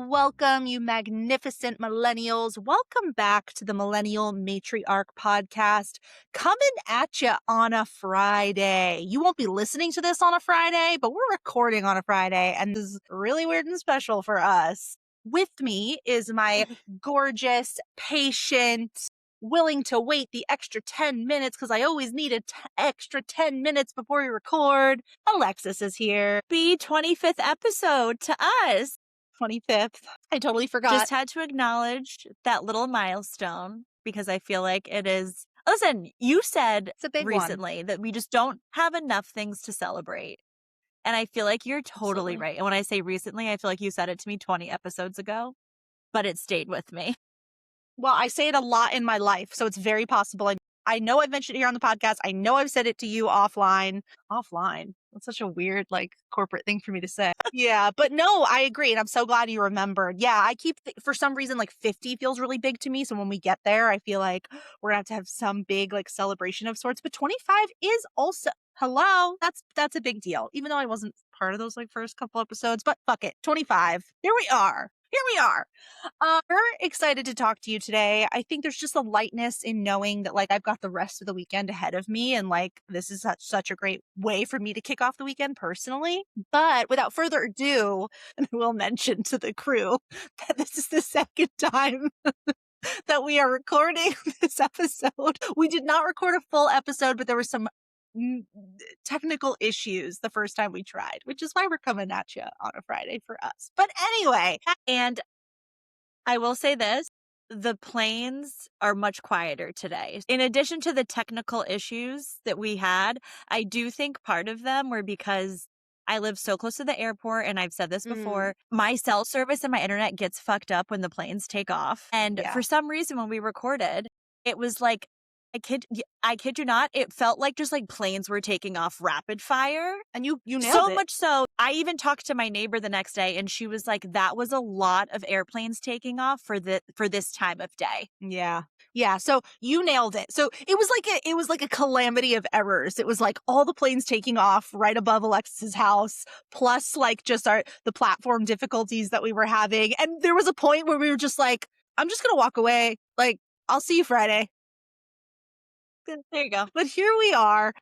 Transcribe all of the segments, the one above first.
Welcome, you magnificent millennials. Welcome back to the Millennial Matriarch podcast, coming at you on a Friday. You won't be listening to this on a Friday, but we're recording on a Friday, and this is really weird and special for us. With me is my gorgeous, patient, willing to wait the extra 10 minutes because I always need an extra 10 minutes before we record. Alexis is here. Happy 25th episode to us. 25th. I totally forgot. Just had to acknowledge that little milestone because I feel like it is. Listen, you said It's a big recently that we just don't have enough things to celebrate. And I feel like you're totally right. And when I say recently, I feel like you said it to me 20 episodes ago, but it stayed with me. Well, I say it a lot in my life, so it's very possible. I know I've mentioned it here on the podcast. I know I've said it to you offline. Offline? That's such a weird, corporate thing for me to say. Yeah, but no, I agree. And I'm so glad you remembered. Yeah, I keep, for some reason, 50 feels really big to me. So when we get there, I feel like we're going to have some big, celebration of sorts. But 25 is also, hello, that's a big deal. Even though I wasn't part of those, first couple episodes. But fuck it, 25. Here we are. We're excited to talk to you today. I think there's just a lightness in knowing that I've got the rest of the weekend ahead of me, and this is such a great way for me to kick off the weekend personally. But without further ado, and I will mention to the crew that this is the second time that we are recording this episode. We did not record a full episode, but there were some technical issues the first time we tried, which is why we're coming at you on a Friday for us. But anyway, and I will say this, the planes are much quieter today. In addition to the technical issues that we had, I do think part of them were because I live so close to the airport, and I've said this before, my cell service and my internet gets fucked up when the planes take off. And for some reason, when we recorded, it was I kid you not, it felt like just planes were taking off rapid fire. And you nailed so it. Much so, I even talked to my neighbor the next day, and she was like, that was a lot of airplanes taking off for this time of day. Yeah. So you nailed it. So it was like a calamity of errors. It was all the planes taking off right above Alexis's house, plus just the platform difficulties that we were having. And there was a point where we were just I'm just going to walk away. I'll see you Friday. There you go. But here we are.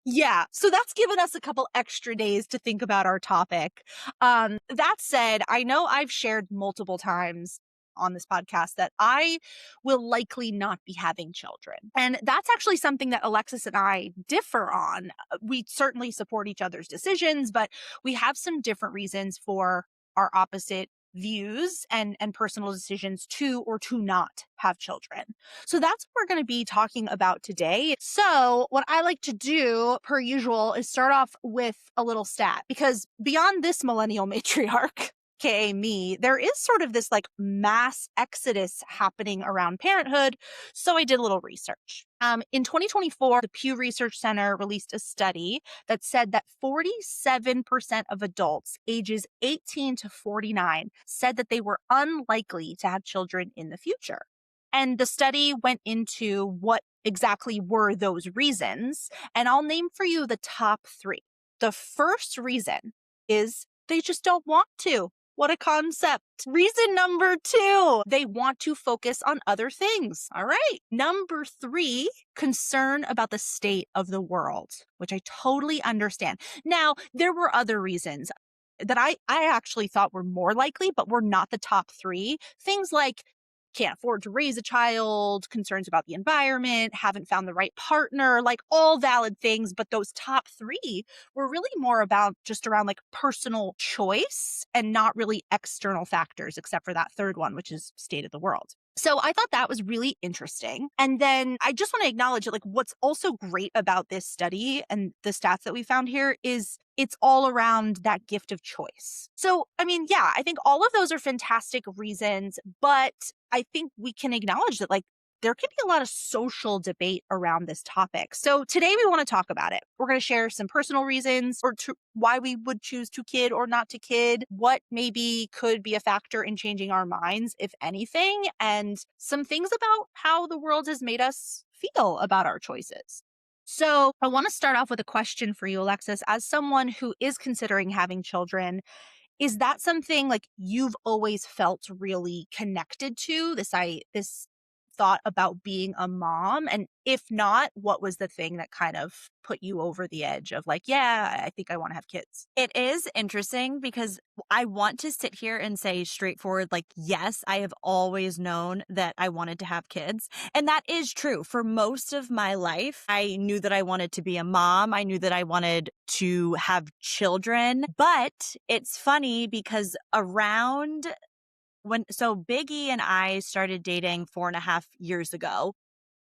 Yeah, so that's given us a couple extra days to think about our topic. That said, I know I've shared multiple times on this podcast that I will likely not be having children. And that's actually something that Alexis and I differ on. We certainly support each other's decisions, but we have some different reasons for our opposite views and personal decisions to or to not have children. So that's what we're going to be talking about today. So what I like to do, per usual, is start off with a little stat, because beyond this millennial matriarch, aka me, there is sort of this mass exodus happening around parenthood. So I did a little research. In 2024, the Pew Research Center released a study that said that 47% of adults ages 18 to 49 said that they were unlikely to have children in the future. And the study went into what exactly were those reasons. And I'll name for you the top three. The first reason is they just don't want to. What a concept. Reason number 2, they want to focus on other things. All right. Number 3, concern about the state of the world, which I totally understand. Now, there were other reasons that I actually thought were more likely, but were not the top 3. Things like can't afford to raise a child, concerns about the environment, haven't found the right partner, all valid things. But those top 3 were really more about just around personal choice and not really external factors, except for that third one, which is state of the world. So I thought that was really interesting. And then I just want to acknowledge that what's also great about this study and the stats that we found here is it's all around that gift of choice. So, I think all of those are fantastic reasons, but I think we can acknowledge that there could be a lot of social debate around this topic. So today we want to talk about it. We're going to share some personal reasons or why we would choose to kid or not to kid, what maybe could be a factor in changing our minds, if anything, and some things about how the world has made us feel about our choices. So I want to start off with a question for you, Alexis. As someone who is considering having children, is that something like you've always felt really connected to this thought about being a mom? And if not, what was the thing that kind of put you over the edge of like, yeah, I think I want to have kids? It is interesting because I want to sit here and say straightforward, like, yes, I have always known that I wanted to have kids. And that is true. For most of my life, I knew that I wanted to be a mom. I knew that I wanted to have children. But it's funny because so Biggie and I started dating 4.5 years ago.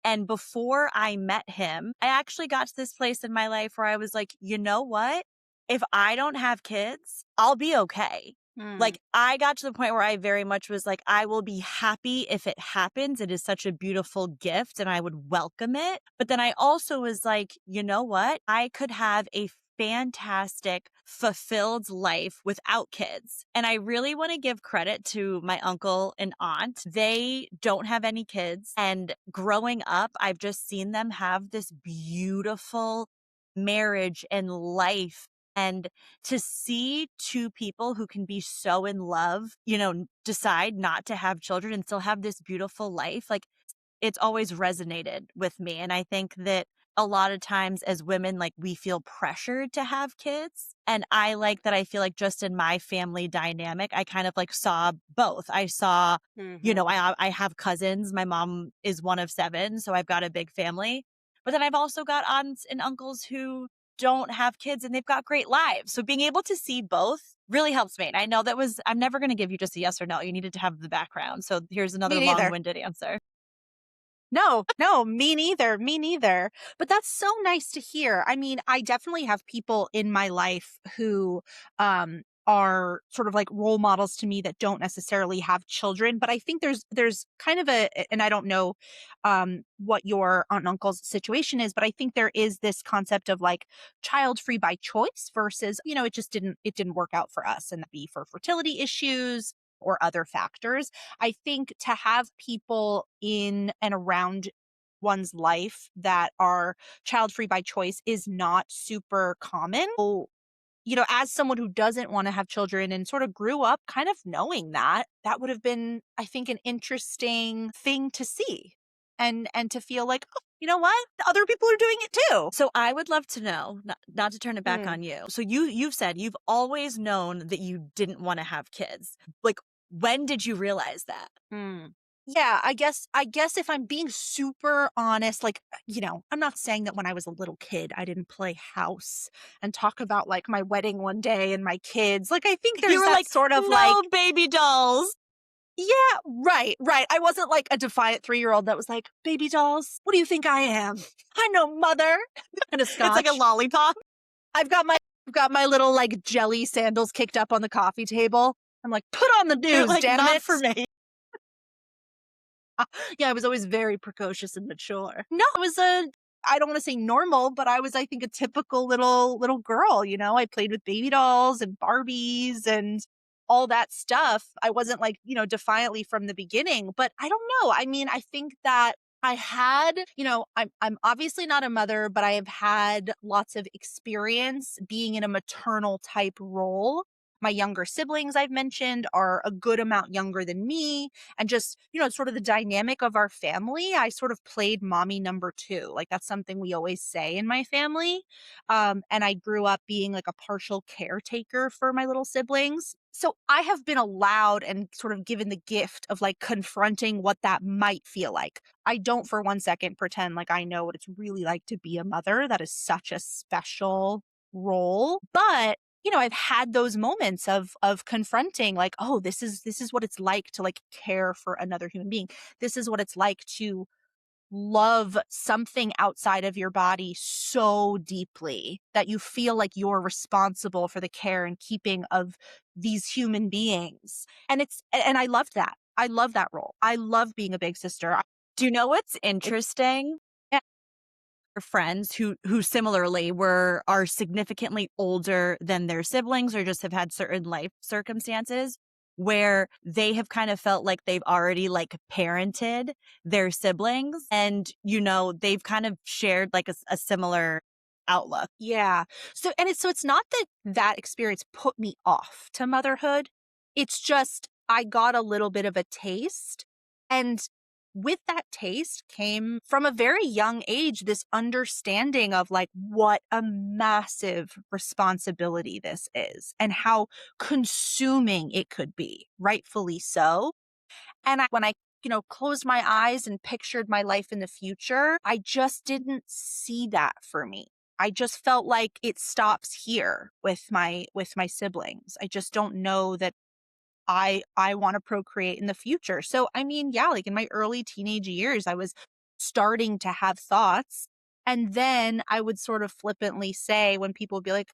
And before I met him, I actually got to this place in my life where I was like, you know what? If I don't have kids, I'll be okay. Hmm. Like, I got to the point where I very much was like, I will be happy if it happens. It is such a beautiful gift and I would welcome it. But then I also was like, you know what? I could have a fantastic, fulfilled life without kids. And I really want to give credit to my uncle and aunt. They don't have any kids. And growing up, I've just seen them have this beautiful marriage and life. And to see two people who can be so in love, decide not to have children and still have this beautiful life, like it's always resonated with me. And I think that a lot of times as women, like we feel pressured to have kids. And I like that I feel like just in my family dynamic, I kind of like saw both. I saw, Hmm. I have cousins. My mom is one of seven, so I've got a big family. But then I've also got aunts and uncles who don't have kids and they've got great lives. So being able to see both really helps me. And I know I'm never going to give you just a yes or no. You needed to have the background. So here's Me another long neither. winded answer. No, no, me neither. Me neither. But that's so nice to hear. I mean, I definitely have people in my life who are sort of like role models to me that don't necessarily have children, but I think there's kind of and I don't know what your aunt and uncle's situation is, but I think there is this concept of like child free by choice versus, it didn't work out for us, and that be for fertility issues or other factors. I think to have people in and around one's life that are child free by choice is not super common. So, as someone who doesn't want to have children and sort of grew up kind of knowing that, that would have been, I think, an interesting thing to see and to feel like, oh, you know what? Other people are doing it too. So I would love to know, not to turn it back Hmm. on you. So you've said you've always known that you didn't want to have kids. Like, when did you realize that? Hmm. Yeah, I guess if I'm being super honest, like, I'm not saying that when I was a little kid, I didn't play house and talk about like my wedding one day and my kids. Like, I think You there's were that like, sort of like, no baby dolls. yeah, right, right. I wasn't like a defiant 3-year-old that was like, baby dolls, what do you think I am? I'm no mother. And a It's like a scotch. lollipop. I've got my I've got my little like jelly sandals kicked up on the coffee table. I'm like, put on the You're news, like, damn not it. for me. Yeah, I was always very precocious and mature. No, I was I don't want to say normal, but I was, I think, a typical little girl. I played with baby dolls and Barbies and all that stuff. I wasn't like, defiantly from the beginning, but I don't know. I mean, I think that I had, I'm obviously not a mother, but I have had lots of experience being in a maternal type role. My younger siblings, I've mentioned, are a good amount younger than me, and just, sort of the dynamic of our family, I sort of played mommy number two. Like, that's something we always say in my family. And I grew up being like a partial caretaker for my little siblings. So I have been allowed and sort of given the gift of like confronting what that might feel like. I don't for one second pretend like I know what it's really like to be a mother. That is such a special role. But I've had those moments of confronting like, oh, this is what it's like to like care for another human being. This is what it's like to love something outside of your body so deeply that you feel like you're responsible for the care and keeping of these human beings. And I loved that. I love that role. I love being a big sister. Do you know what's It, interesting? yeah. Friends who similarly are significantly older than their siblings or just have had certain life circumstances. where they have kind of felt like they've already like parented their siblings and, they've kind of shared like a similar outlook. Yeah. So it's not that that experience put me off to motherhood. It's just I got a little bit of a taste. And with that taste came from a very young age this understanding of like what a massive responsibility this is and how consuming it could be, rightfully so. And when I, closed my eyes and pictured my life in the future, I just didn't see that for me. I just felt like it stops here with my siblings. I just don't know that I want to procreate in the future. So I mean, yeah, like in my early teenage years, I was starting to have thoughts. And then I would sort of flippantly say when people would be like,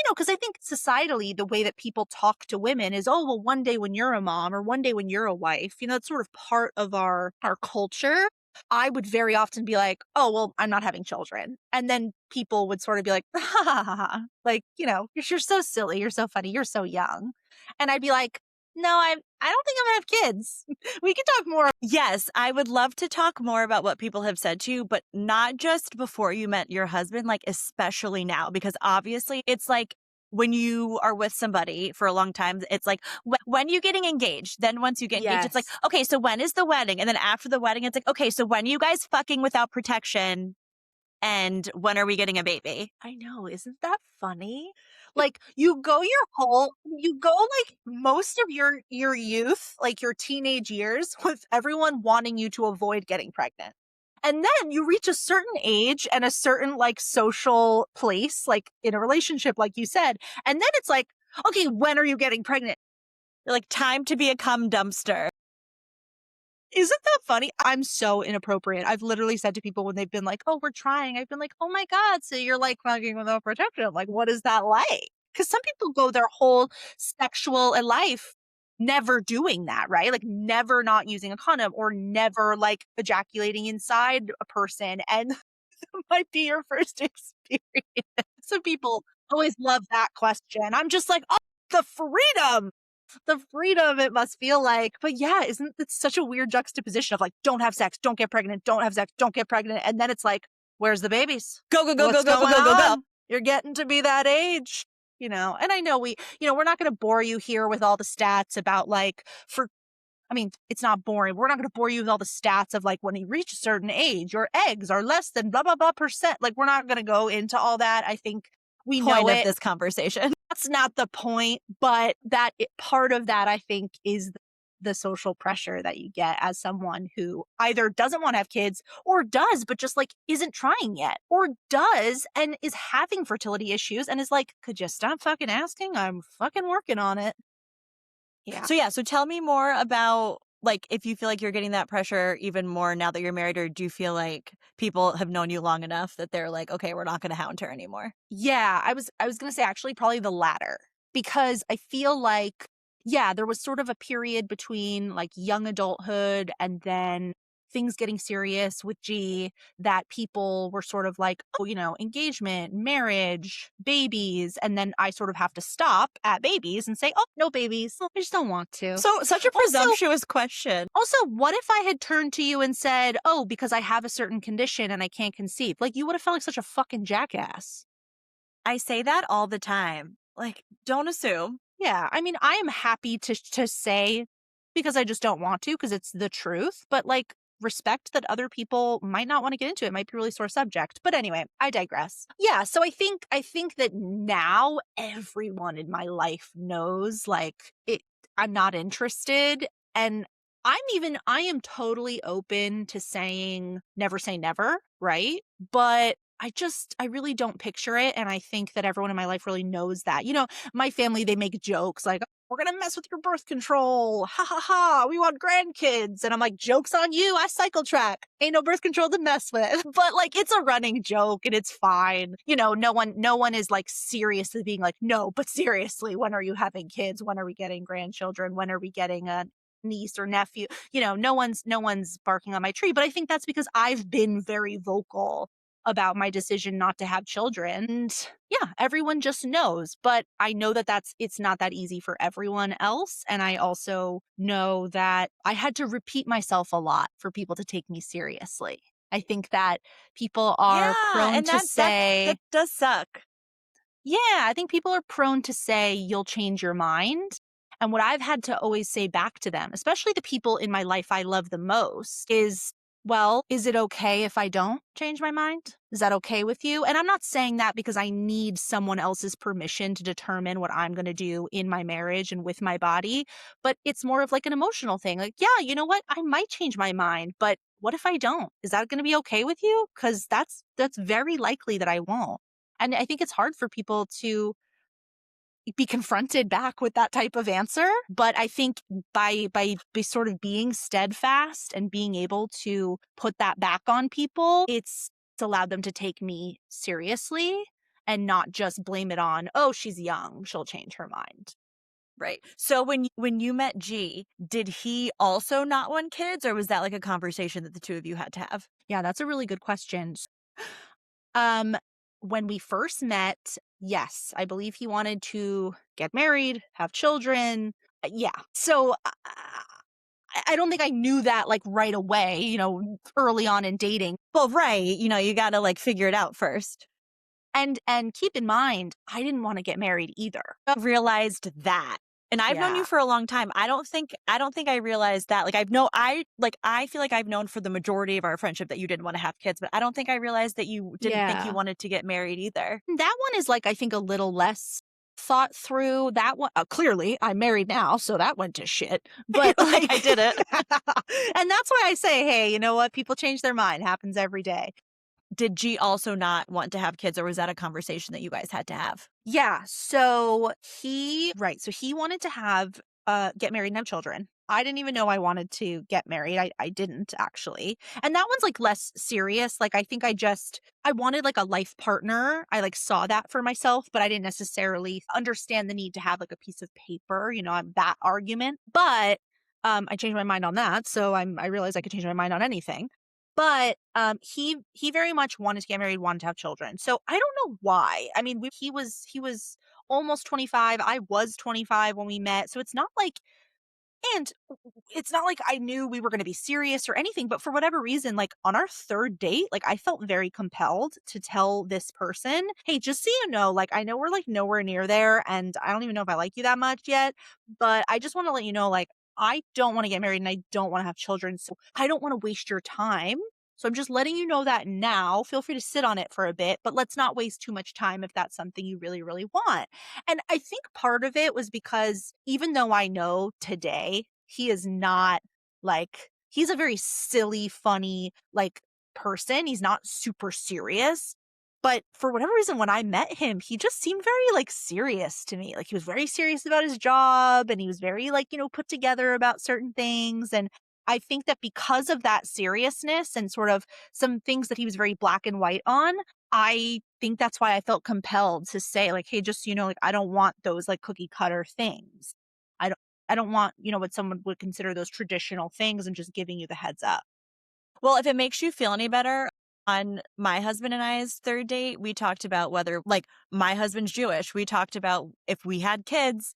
because I think societally, the way that people talk to women is, oh, well, one day when you're a mom or one day when you're a wife, it's sort of part of our culture. I would very often be like, oh, well, I'm not having children. And then people would sort of be like, ha ha ha ha. Like, you're so silly. You're so funny. You're so young. And I'd be like, no, I don't think I'm gonna have kids. We can talk more. Yes, I would love to talk more about what people have said to you, but not just before you met your husband, like especially now, because obviously it's like when you are with somebody for a long time, it's like when you getting engaged, then once you get engaged, it's like, Yes. okay, so when is the wedding? And then after the wedding, it's like, okay, so when you guys fucking without protection and when are we getting a baby? I know, isn't that funny? Like you go like most of your youth, like your teenage years with everyone wanting you to avoid getting pregnant. And then you reach a certain age and a certain like social place, like in a relationship, like you said. And then it's like, okay, when are you getting pregnant? You're like, time to be a cum dumpster. Isn't that funny? I'm so inappropriate. I've literally said to people when they've been like, "Oh, we're trying." I've been like, "Oh my God, so you're like fucking without protection. Like, what is that like?" Because some people go their whole sexual life never doing that, right? Like never not using a condom or never like ejaculating inside a person. And that might be your first experience. So people always love that question. I'm just like, oh, the freedom it must feel like. But yeah, isn't it such a weird juxtaposition of like, don't have sex, don't get pregnant, don't have sex, don't get pregnant. And then it's like, where's the babies? Go, go, go, go, What's go, go, going go, go, go. on? You're getting to be that age, and I know we're not going to bore you here with all the stats about like, I mean, it's not boring. We're not going to bore you with all the stats of like when you reach a certain age, your eggs are less than blah, blah, blah percent. Like, we're not going to go into all that. I think we know Point of it. this conversation. That's not the point, but part of that, I think, is the social pressure that you get as someone who either doesn't want to have kids or does, but just like isn't trying yet, or does and is having fertility issues and is like, could you stop fucking asking? I'm fucking working on it. Yeah. So tell me more about like if you feel like you're getting that pressure even more now that you're married, or do you feel like people have known you long enough that they're like, okay, we're not going to hound her anymore? Yeah, I was going to say actually probably the latter because I feel like yeah, there was sort of a period between like young adulthood and then things getting serious with G that people were sort of like, oh, engagement, marriage, babies, and then I sort of have to stop at babies and say, "Oh, no babies. I just don't want to." So such a Also, presumptuous question. also, what if I had turned to you and said, "Oh, because I have a certain condition and I can't conceive?" Like you would have felt like such a fucking jackass. I say that all the time. Like, don't assume. Yeah, I mean, I am happy to say because I just don't want to because it's the truth, but like respect that other people might not want to get into it. Might be a really sore subject. But anyway, I digress. Yeah, so I think that now everyone in my life knows like I'm not interested and I am totally open to saying never say never, right? But I really don't picture it and I think that everyone in my life really knows that. My family, they make jokes like, we're going to mess with your birth control. Ha ha ha. We want grandkids. And I'm like, joke's on you. I cycle track. Ain't no birth control to mess with. But like, it's a running joke and it's fine. No one is like seriously being like, no, but seriously, when are you having kids? When are we getting grandchildren? When are we getting a niece or nephew? No one's barking on my tree. But I think that's because I've been very vocal about my decision not to have children. And yeah, everyone just knows, but I know that it's not that easy for everyone else. And I also know that I had to repeat myself a lot for people to take me seriously. I think that people are Yeah, prone and to that say, does suck. yeah, I think people are prone to say you'll change your mind. And what I've had to always say back to them, especially the people in my life I love the most, is, well, is it okay if I don't change my mind? Is that okay with you? And I'm not saying that because I need someone else's permission to determine what I'm going to do in my marriage and with my body, but it's more of like an emotional thing. Like, yeah, you know what? I might change my mind, but what if I don't? Is that going to be okay with you? Cuz that's very likely that I won't. And I think it's hard for people to be confronted back with that type of answer. But I think by sort of being steadfast and being able to put that back on people, it's allowed them to take me seriously and not just blame it on, oh, she's young, she'll change her mind. Right. So when you met G, did he also not want kids, or was that like a conversation that the two of you had to have? Yeah, that's a really good question. Um, when we first met, yes, I believe he wanted to get married, have children. Yeah. So I don't think I knew that like right away, early on in dating. Well, right. You got to like figure it out first. And keep in mind, I didn't want to get married either. Realized that. And I've known you Yeah. for a long time. I don't think I realized that. Like I feel like I've known for the majority of our friendship that you didn't want to have kids, but I don't think I realized that you didn't think you Yeah. wanted to get married either. That one is like, I think, a little less thought through. That one, clearly, I'm married now, so that went to shit. But Like I like, did it. and that's why I say, hey, you know what? People change their mind. Happens every day. Did G also not want to have kids, or was that a conversation that you guys had to have? Yeah. So he wanted to get married and have children. I didn't even know I wanted to get married. I didn't actually. And that one's like less serious. Like I think I wanted like a life partner. I like saw that for myself, but I didn't necessarily understand the need to have like a piece of paper, that argument. But I changed my mind on that. So I realized I could change my mind on anything. But he very much wanted to get married, wanted to have children. So I don't know why. I mean, he was almost 25. I was 25 when we met. So and it's not like I knew we were going to be serious or anything, but for whatever reason, like on our third date, like I felt very compelled to tell this person, hey, just so you know, like I know we're like nowhere near there and I don't even know if I like you that much yet, but I just want to let you know, like, I don't want to get married and I don't want to have children. So I don't want to waste your time. So I'm just letting you know that now. Feel free to sit on it for a bit, but let's not waste too much time if that's something you really, really want. And I think part of it was because even though I know today he is not like, he's a very silly, funny, like person. He's not super serious. But for whatever reason, when I met him, he just seemed very like serious to me. Like he was very serious about his job and he was very like, put together about certain things. And I think that because of that seriousness and sort of some things that he was very black and white on, I think that's why I felt compelled to say like, hey, just, like, I don't want those like cookie cutter things. I don't, I don't want, what someone would consider those traditional things and just giving you the heads up. Well, if it makes you feel any better, on my husband and I's third date, we talked about whether, like, my husband's Jewish. We talked about if we had kids,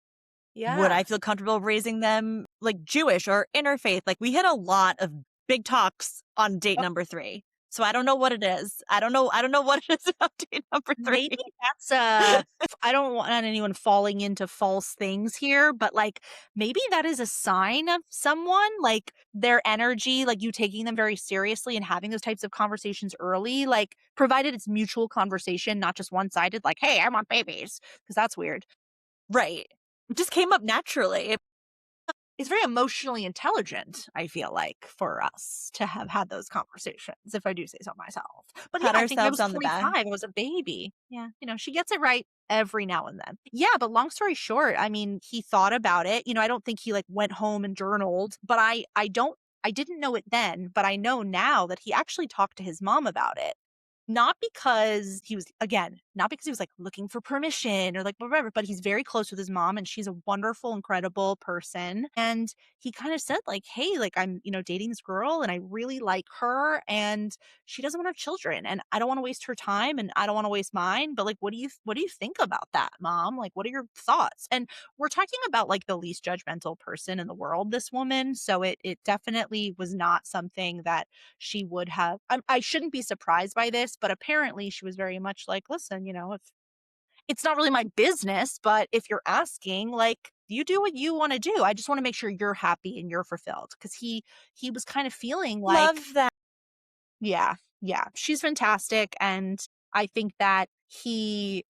would Yeah. I feel comfortable raising them like Jewish or interfaith? Like, we had a lot of big talks on date number 3. So I don't know what it is. I don't know what it is about date number Maybe 3. that's I don't want anyone falling into false things here, but like maybe that is a sign of someone, like their energy, like you taking them very seriously and having those types of conversations early, like provided it's mutual conversation, not just one-sided, like, hey, I want babies, because that's weird. Right. It just came up naturally. It's very emotionally intelligent, I feel like, for us to have had those conversations, if I do say so myself. But yeah, Pat I think I ourselves was on the back. 25, I was a baby. Yeah, she gets it right every now and then. Yeah, but long story short, I mean, he thought about it. I don't think he like went home and journaled, but I didn't know it then, but I know now that he actually talked to his mom about it. Not because he was, again, not because he was like looking for permission or like whatever, but he's very close with his mom and she's a wonderful, incredible person. And he kind of said, like, hey, like I'm, dating this girl and I really like her and she doesn't want to have children and I don't want to waste her time and I don't want to waste mine. But like, what do you think about that, mom? Like, what are your thoughts? And we're talking about like the least judgmental person in the world, this woman. So it definitely was not something that she would have. I shouldn't be surprised by this, but apparently she was very much like, listen, if it's not really my business, but if you're asking, like, you do what you want to do. I just want to make sure you're happy and you're fulfilled. Cause he was kind of feeling like, Love that. yeah, yeah, she's fantastic. And I think that he,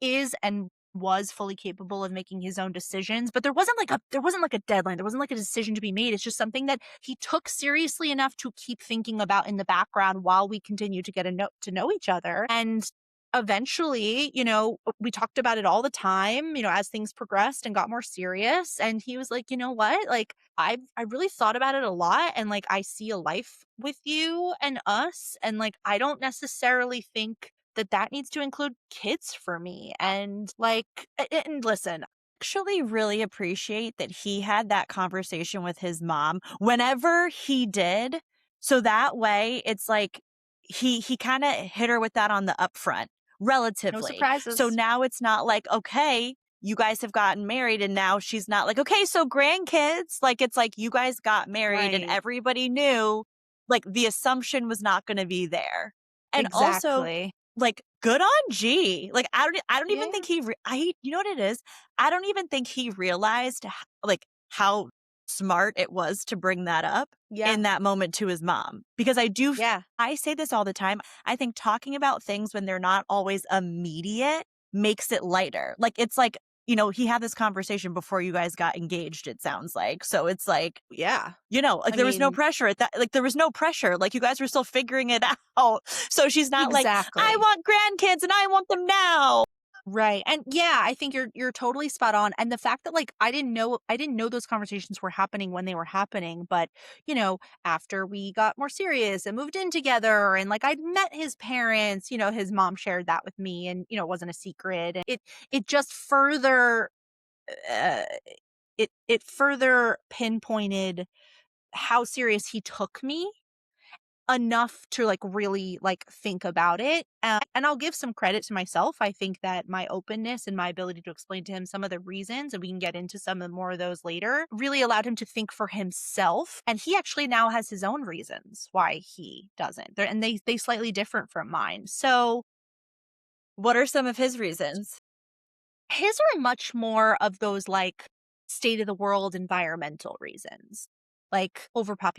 is and was fully capable of making his own decisions, but there wasn't like a deadline. There wasn't like a decision to be made. It's just something that he took seriously enough to keep thinking about in the background while we continue to get to know each other. And eventually, we talked about it all the time, as things progressed and got more serious. And he was like, you know what? Like, I really thought about it a lot and like I see a life with you and us and like I don't necessarily think that that needs to include kids for me. And like and listen, Actually really appreciate that he had that conversation with his mom whenever he did. So that way it's like he kind of hit her with that on the upfront no relatively. So surprises. now it's not like, okay, you guys have gotten married and now she's not like, okay, so grandkids, like it's like you guys got married and Right. everybody knew like the assumption was not going to be there. And also Exactly. like good on G. Like I don't even Yeah. think you know what it is? I don't even think he realized like how smart it was to bring that up Yeah. in that moment to his mom. Because Yeah. I say this all the time. I think talking about things when they're not always immediate makes it lighter. Like it's like, he had this conversation before you guys got engaged, it sounds like. So it's like, Yeah. like I there was no mean, pressure at that. Like there was no pressure. Like you guys were still figuring it out. So she's not like, I exactly. want grandkids and I want them now. Right. And yeah, I think you're totally spot on. And the fact that like I didn't know those conversations were happening when they were happening, but after we got more serious and moved in together and like I'd met his parents, his mom shared that with me and it wasn't a secret. And it just further uh, it further pinpointed how serious he took me enough to like really like think about it. And I'll give some credit to myself. I think that my openness and my ability to explain to him some of the reasons, and we can get into some of more of those later, really allowed him to think for himself. And he actually now has his own reasons why he doesn't. And they slightly different from mine. So What are some of his reasons? his are much more of those like state of the world environmental reasons, like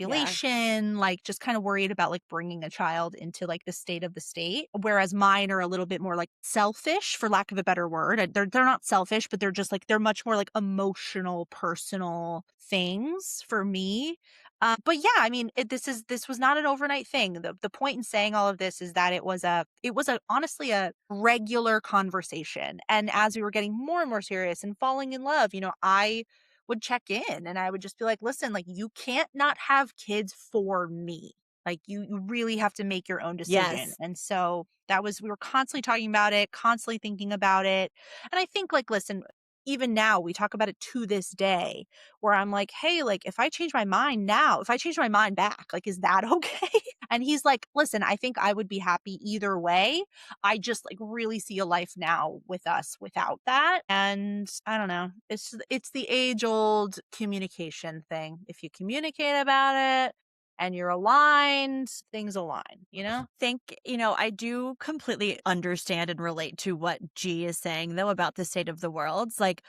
Yeah. overpopulation, like just kind of worried about like bringing a child into like the state of the state. Whereas mine are a little bit more like selfish, for lack of a better word. They're not selfish, but they're just like they're much more like emotional, personal things for me. But yeah, I mean, this was not an overnight thing. The point in saying all of this is that it was a honestly a regular conversation. And as we were getting more and more serious and falling in love, I would check in and I would just be like, listen, like you can't not have kids for me. Like you really have to make your own decision. Yes. And so we were constantly talking about it, constantly thinking about it. And I think like, listen, even now we talk about it to this day where I'm like, hey, like if I change my mind now, if I change my mind back, like, is that okay? And he's like, listen, I think I would be happy either way. I just like really see a life now with us without that. And I don't know. It's the age old communication thing. If you communicate about it and you're aligned, things align, you know? Think, I do completely understand and relate to what G is saying though about the state of the world. Like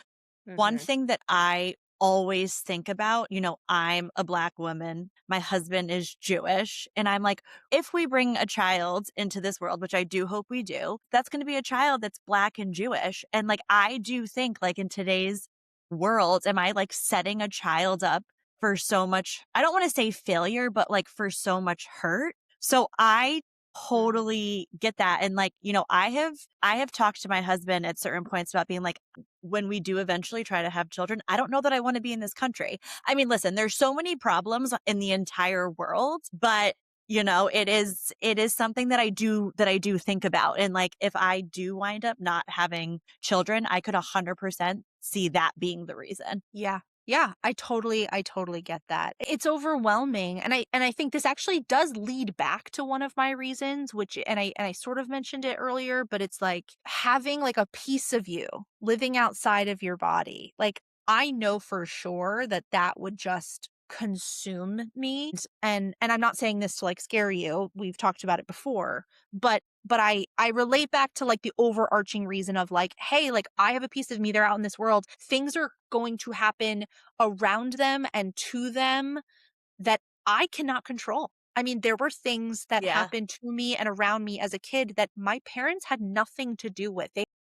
one Mhm. thing that I always think about, I'm a Black woman, my husband is Jewish, and I'm like, if we bring a child into this world, which I do hope we do, that's going to be a child that's Black and Jewish. And like, I do think, like, in today's world, am I like setting a child up for so much, I don't want to say failure, but like for so much hurt? So I Mm. totally get that. And like, I have talked to my husband at certain points about being like, when we do eventually try to have children, I don't know that I want to be in this country. I mean, listen, there's so many problems in the entire world, but it is something that I do think about. And like if I do wind up not having children, I could 100% see that being the reason. Yeah. Yeah, I totally get that. It's overwhelming. And I think this actually does lead back to one of my reasons, which and I sort of mentioned it earlier, but it's like having like a piece of you living outside of your body. Like I know for sure that that would just consume me. And I'm not saying this to like scare you. We've talked about it before, but I relate back to like the overarching reason of like, hey, like I have a piece of me, they're out in this world. Things are going to happen around them and to them that I cannot control. I mean, there were things that Yeah. happened to me and around me as a kid that my parents had nothing to do with.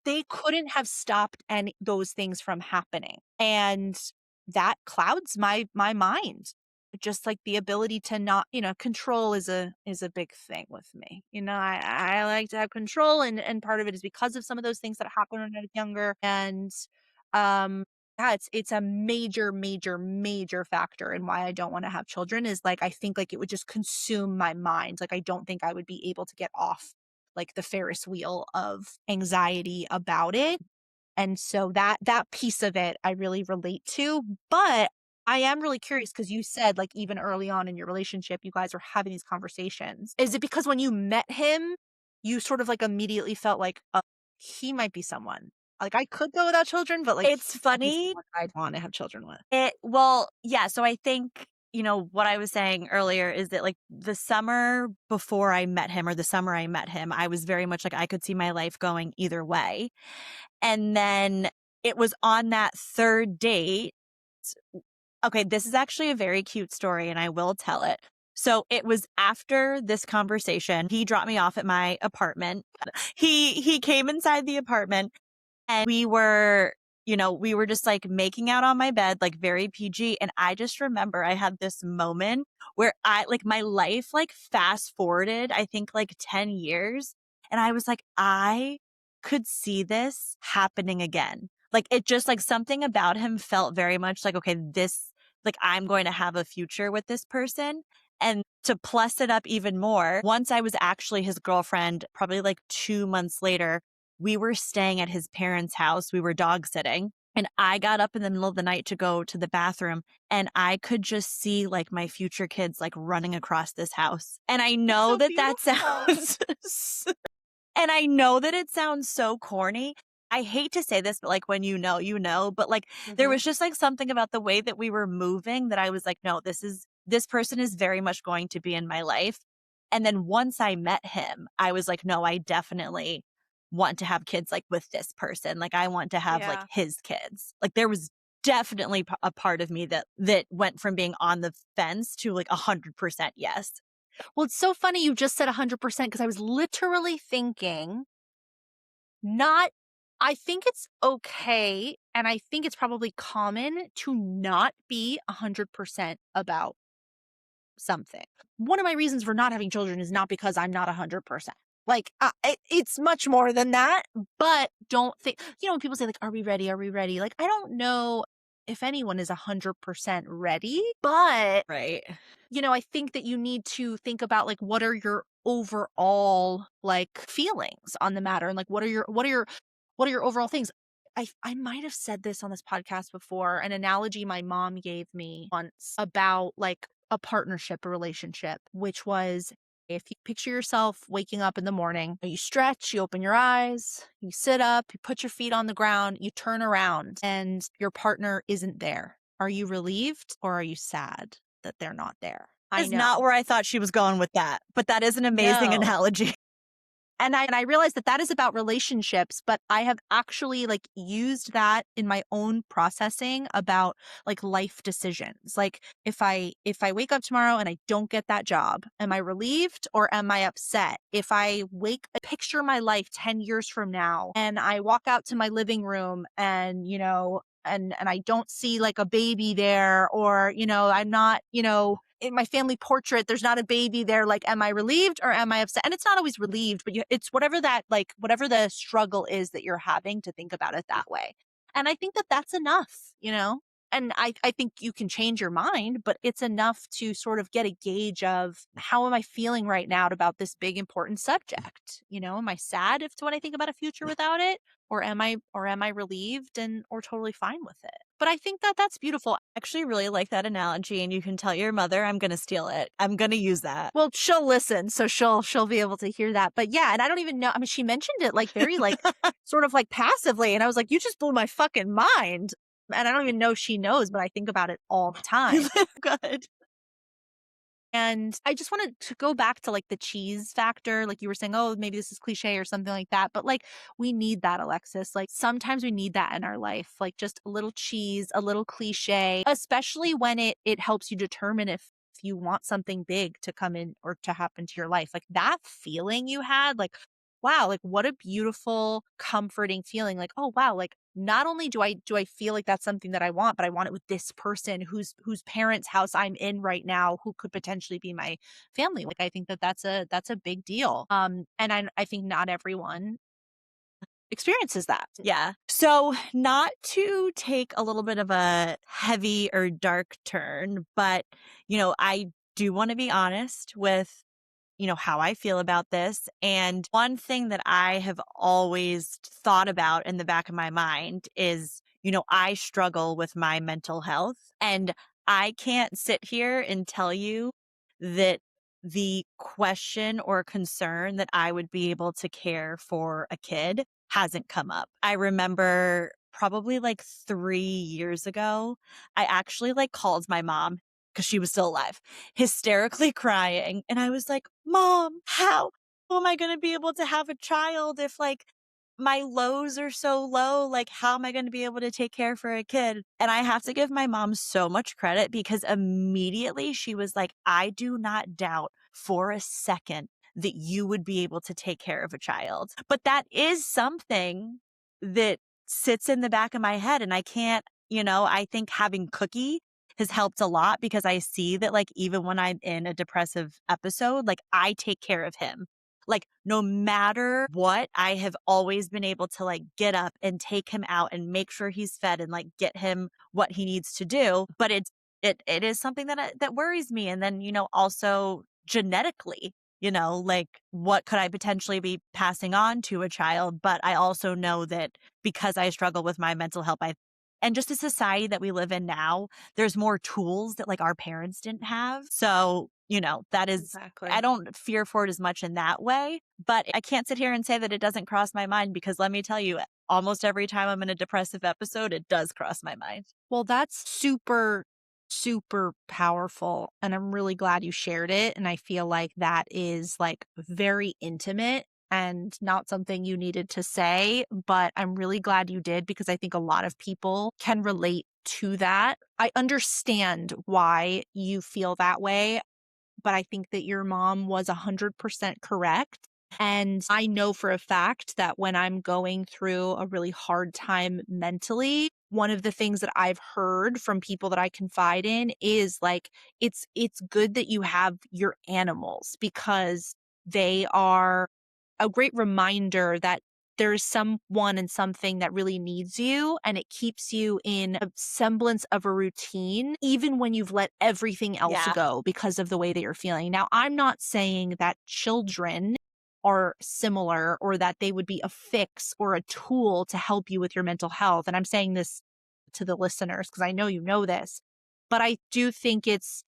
They couldn't have stopped any those things from happening. And that clouds my mind. Just like the ability to not, control is a big thing with me. I like to have control, and part of it is because of some of those things that happened when I was younger. And yeah, it's a major, major, major factor in why I don't wanna have children is, like, I think, like, it would just consume my mind, like, I don't think I would be able to get off, like, the Ferris wheel of anxiety about it, and so that piece of it I really relate to, but I am really curious because you said, like, even early on in your relationship, you guys were having these conversations. Is it because when you met him, you sort of, like, immediately felt like, "Oh, he might be someone. Like, I could go without children, but, like, It's he might be funny. someone I'd wanna have children with." Yeah, so I think, what I was saying earlier is that like the summer before I met him or the summer I met him, I was very much like I could see my life going either way. And then it was on that third date. Okay, this is actually a very cute story and I will tell it. So it was after this conversation. He dropped me off at my apartment. He came inside the apartment and we were just like making out on my bed, like very PG. And I just remember I had this moment where my life like fast forwarded, I think like 10 years. And I was like, I could see this happening again. Like it just like something about him felt very much like, okay, like I'm going to have a future with this person. And to plus it up even more, once I was actually his girlfriend, probably like 2 months later, we were staying at his parents' house. We were dog sitting. And I got up in the middle of the night to go to the bathroom and I could just see like my future kids like running across this house. And I It's know so that that beautiful. sounds and I know that it sounds so corny. I hate to say this, but like when you know, but like there Mhm. was just like something about the way that we were moving that I was like, no, this person is very much going to be in my life. And then once I met him, I was like, no, I definitely want to have kids like with this person. Like I want to have like Yeah. his kids. Like there was definitely a part of me that went from being on the fence to like 100% yes. Well, it's so funny you just said 100% because I was literally thinking not I think it's okay, and I think it's probably common to not be 100% about something. One of my reasons for not having children is not because I'm not 100%. Like, it's much more than that, but don't think, when people say, like, are we ready? Are we ready? Like, I don't know if anyone is 100% ready, but Right. I think that you need to think about like what are your overall like feelings on the matter and like what are your overall things. I might have said this on this podcast before, an analogy my mom gave me once about like a partnership, a relationship, which was if you picture yourself waking up in the morning, you stretch, you open your eyes, you sit up, you put your feet on the ground, you turn around, and your partner isn't there. Are you relieved or are you sad that they're not there? I Is not know. where I thought she was going with that, but that is an amazing No. analogy. And I realized that that is about relationships, but I have actually like used that in my own processing about like life decisions. Like if I wake up tomorrow and I don't get that job, am I relieved or am I upset? If I picture my life 10 years from now and I walk out to my living room and and I don't see like a baby there, or I'm not, in my family portrait, there's not a baby there. Like, am I relieved or am I upset? And it's not always relieved, but it's whatever that, like, whatever the struggle is that you're having to think about it that way. And I think that that's enough, And I think you can change your mind, but it's enough to sort of get a gauge of how am I feeling right now about this big important subject? Am I sad if when I think about a future without it? Or am I relieved and or totally fine with it? But I think that that's beautiful. Actually really like that analogy, and you can tell your mother I'm gonna steal it. I'm gonna use that. Well, she'll listen, so she'll be able to hear that. But yeah, and I don't even know. I mean, she mentioned it like very like sort of like passively, and I was like, you just blew my fucking mind. And I don't even know if she knows, but I think about it all the time. Good. And I just wanted to go back to like the cheese factor. Like you were saying, oh, maybe this is cliche or something like that. But like we need that, Alexis. Like sometimes we need that in our life. Like just a little cheese, a little cliche, especially when it helps you determine if you want something big to come in or to happen to your life. Like that feeling you had, like, wow, like what a beautiful, comforting feeling. Like, oh wow, like not only do I feel like that's something that I want, but I want it with this person whose parents' house I'm in right now, who could potentially be my family. Like I think that that's a big deal. And I think not everyone experiences that. Yeah. So, not to take a little bit of a heavy or dark turn, but, I do want to be honest with, how I feel about this. And one thing that I have always thought about in the back of my mind is, I struggle with my mental health. And I can't sit here and tell you that the question or concern that I would be able to care for a kid hasn't come up. I remember probably like 3 years ago, I actually like called my mom because she was still alive, hysterically crying. And I was like, Mom, how am I going to be able to have a child if like my lows are so low? Like, how am I going to be able to take care for a kid? And I have to give my mom so much credit because immediately she was like, I do not doubt for a second that you would be able to take care of a child. But that is something that sits in the back of my head. And I can't, I think having Cookie has helped a lot because I see that like even when I'm in a depressive episode, like I take care of him. Like no matter what, I have always been able to like get up and take him out and make sure he's fed and like get him what he needs to do. But it is something that worries me. And then, also genetically, like what could I potentially be passing on to a child? But I also know that because I struggle with my mental health, and just a society that we live in now, there's more tools that like our parents didn't have. So, that is, I Exactly. don't fear for it as much in that way, but I can't sit here and say that it doesn't cross my mind because let me tell you, almost every time I'm in a depressive episode, it does cross my mind. Well, that's super, super powerful. And I'm really glad you shared it. And I feel like that is like very intimate and not something you needed to say. But I'm really glad you did because I think a lot of people can relate to that. I understand why you feel that way, but I think that your mom was 100% correct. And I know for a fact that when I'm going through a really hard time mentally, one of the things that I've heard from people that I confide in is like it's good that you have your animals because they are a great reminder that there's someone and something that really needs you and it keeps you in a semblance of a routine, even when you've let everything else Yeah. go because of the way that you're feeling. Now, I'm not saying that children are similar or that they would be a fix or a tool to help you with your mental health. And I'm saying this to the listeners because I know you know this, but I do think it's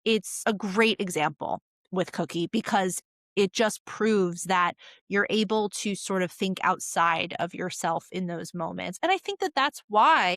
a great example with Cookie because it just proves that you're able to sort of think outside of yourself in those moments. And I think that that's why,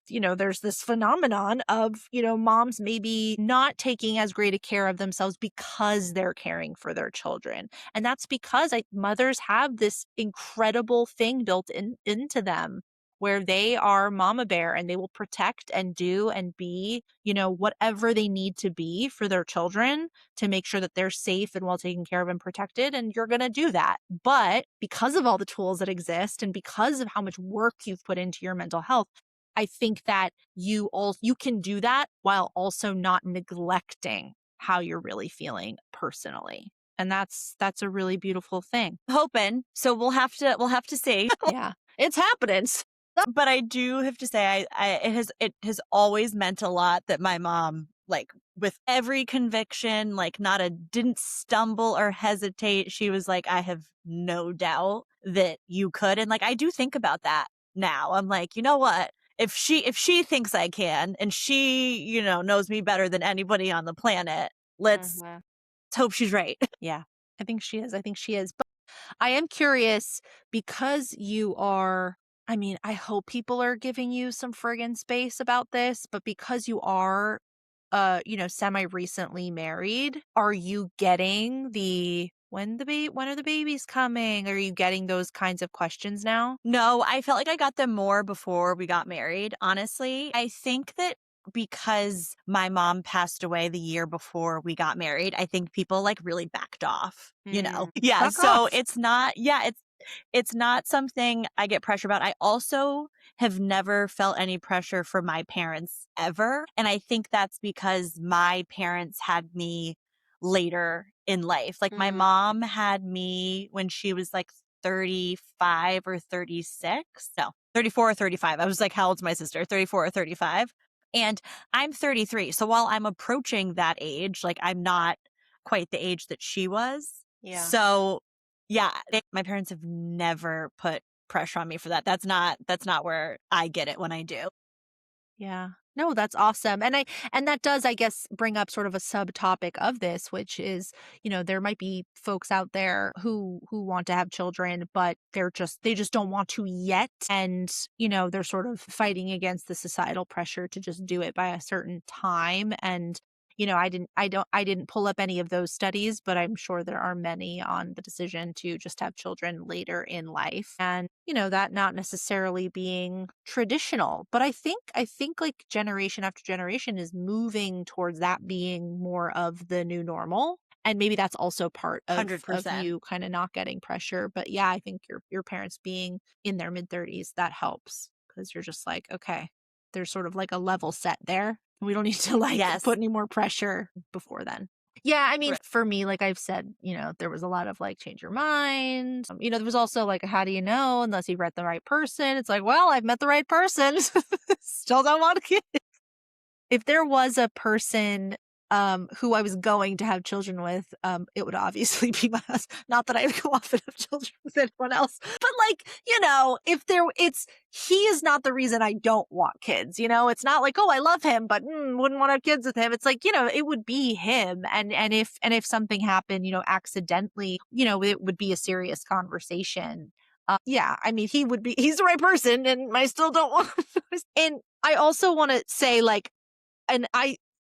there's this phenomenon of, moms maybe not taking as great a care of themselves because they're caring for their children. And that's because mothers have this incredible thing built into them where they are mama bear and they will protect and do and be, whatever they need to be for their children to make sure that they're safe and well taken care of and protected. And you're going to do that. But because of all the tools that exist and because of how much work you've put into your mental health, I think that you can do that while also not neglecting how you're really feeling personally. And that's a really beautiful thing. Hoping. So we'll have to see. Yeah. It's happening. But I do have to say it has always meant a lot that my mom, like, with every conviction, like, not a didn't stumble or hesitate. She was like, "I have no doubt that you could." And, like, I do think about that now. I'm like, "You know what? If she thinks I can and she, knows me better than anybody on the planet, let's Mhm. hope she's right." Yeah, I think she is. I think she is. But I am curious because you are, I mean, I hope people are giving you some friggin' space about this, but because you are, semi recently married, are you getting the when are the babies coming? Are you getting those kinds of questions now? No, I felt like I got them more before we got married, honestly. I think that because my mom passed away the year before we got married, I think people, like, really backed off. Mm. Yeah, Fuck so off. it's not something I get pressure about. I also have never felt any pressure from my parents ever, and I think that's because my parents had me later in life. Like, my Mm. mom had me when she was, like, 35 or 36. No, 34 or 35. I was like, how old's my sister? 34 or 35. And I'm 33. So while I'm approaching that age, like, I'm not quite the age that she was. Yeah. So yeah, my parents have never put pressure on me for that. That's not where I get it when I do. Yeah. No, that's awesome. And that does, I guess, bring up sort of a subtopic of this, which is, there might be folks out there who want to have children, but they just don't want to yet. And, they're sort of fighting against the societal pressure to just do it by a certain time. And, I didn't pull up any of those studies, but I'm sure there are many on the decision to just have children later in life. And, that not necessarily being traditional. But I think like generation after generation is moving towards that being more of the new normal. And maybe that's also part of 100%. you kind of not getting pressure. But yeah, I think your parents being in their mid-30s, that helps because you're just like, okay, there's sort of like a level set there. We don't need to like Yes. put any more pressure before then. Yeah, I mean, Right. for me, like I've said, there was a lot of like change your mind. There was also like, how do you know unless you've met the right person? It's like, well, I've met the right person. Still don't want a kid. If there was a person, who I was going to have children with, it would obviously be my husband. Not that I'd go off and have children with anyone else, but like, if there, he is not the reason I don't want kids. It's not like, oh, I love him, but wouldn't want to have kids with him. It's like, it would be him, and if something happened, accidentally, it would be a serious conversation. Yeah, I mean, he's the right person, and I still don't want. And I also want to say, like, and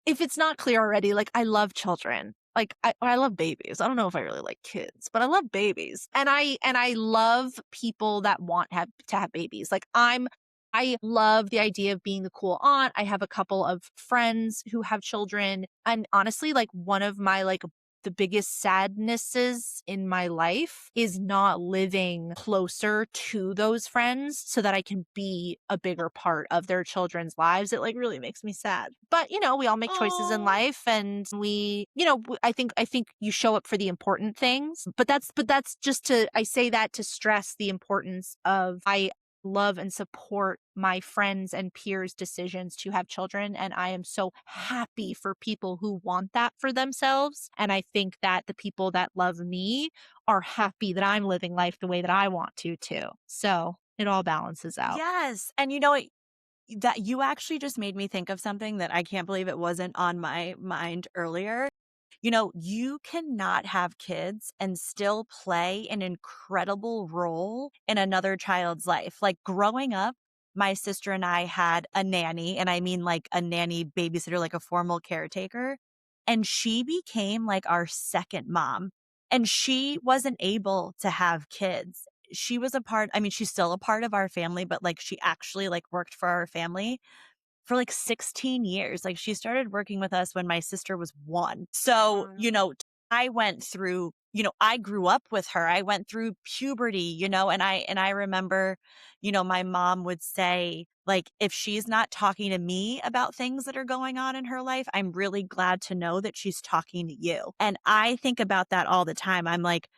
if it's not clear already, like, I love children. Like, I love babies. I don't know if I really like kids, but I love babies. And I love people that want to have babies. Like, I love the idea of being the cool aunt. I have a couple of friends who have children. And honestly, like, one of my, like, the biggest sadnesses in my life is not living closer to those friends so that I can be a bigger part of their children's lives. It like really makes me sad. But, we all make choices in Oh. life, and I think you show up for the important things. But that's just I say that to stress the importance of I love and support my friends and peers' decisions to have children. And I am so happy for people who want that for themselves. And I think that the people that love me are happy that I'm living life the way that I want to too. So it all balances out. Yes. And you know what? That you actually just made me think of something that I can't believe it wasn't on my mind earlier. You cannot have kids and still play an incredible role in another child's life. Like, growing up, my sister and I had a nanny, and I mean like a nanny babysitter, like a formal caretaker. And she became like our second mom. And she wasn't able to have kids. She was a part, I mean, she's still a part of our family, but like she actually like worked for our family for like 16 years. Like, she started working with us when my sister was 1. So, Wow. I went through, I grew up with her. I went through puberty, and I remember, my mom would say, like, if she's not talking to me about things that are going on in her life, I'm really glad to know that she's talking to you. And I think about that all the time. I'm like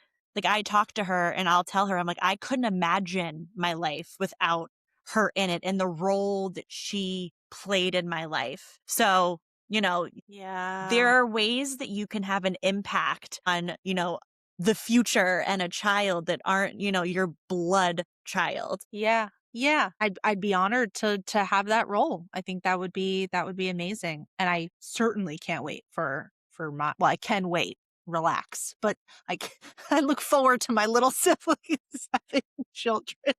I talk to her and I'll tell her, I'm like, I couldn't imagine my life without her in it and the role that she played in my life. So, you know, there Yeah. are ways that you can have an impact on, the future and a child that aren't, your blood child. Yeah. Yeah. I'd be honored to have that role. I think that would be amazing. And I certainly can't wait for my well, I can wait, relax. But I look forward to my little siblings having children.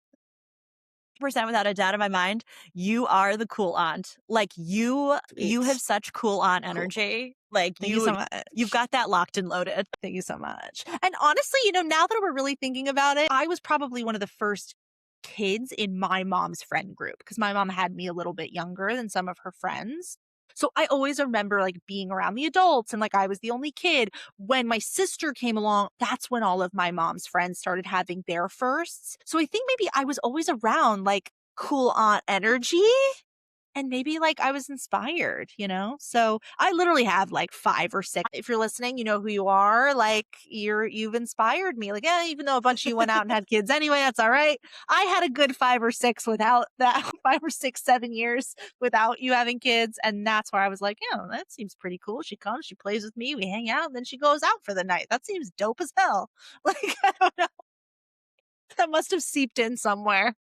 Percent without a doubt in my mind, you are the cool aunt. Like you have Sweet. such cool aunt Cool. energy. Like Thank you so you've much. got that locked and loaded. Thank you so much. And honestly, now that we're really thinking about it, I was probably one of the first kids in my mom's friend group because my mom had me a little bit younger than some of her friends. So I always remember like being around the adults and like I was the only kid. When my sister came along, that's when all of my mom's friends started having their firsts. So I think maybe I was always around like cool aunt energy. And maybe like I was inspired. So I literally have like 5 or 6. If you're listening, you know who you are. Like you've inspired me. Like, yeah, even though a bunch of you went out and had kids anyway, that's all right. I had a good 5 or 6 without that 5 or 6, 7 years without you having kids. And that's where I was like, yeah, that seems pretty cool. She comes, she plays with me, we hang out, and then she goes out for the night. That seems dope as hell. Like, I don't know. That must have seeped in somewhere.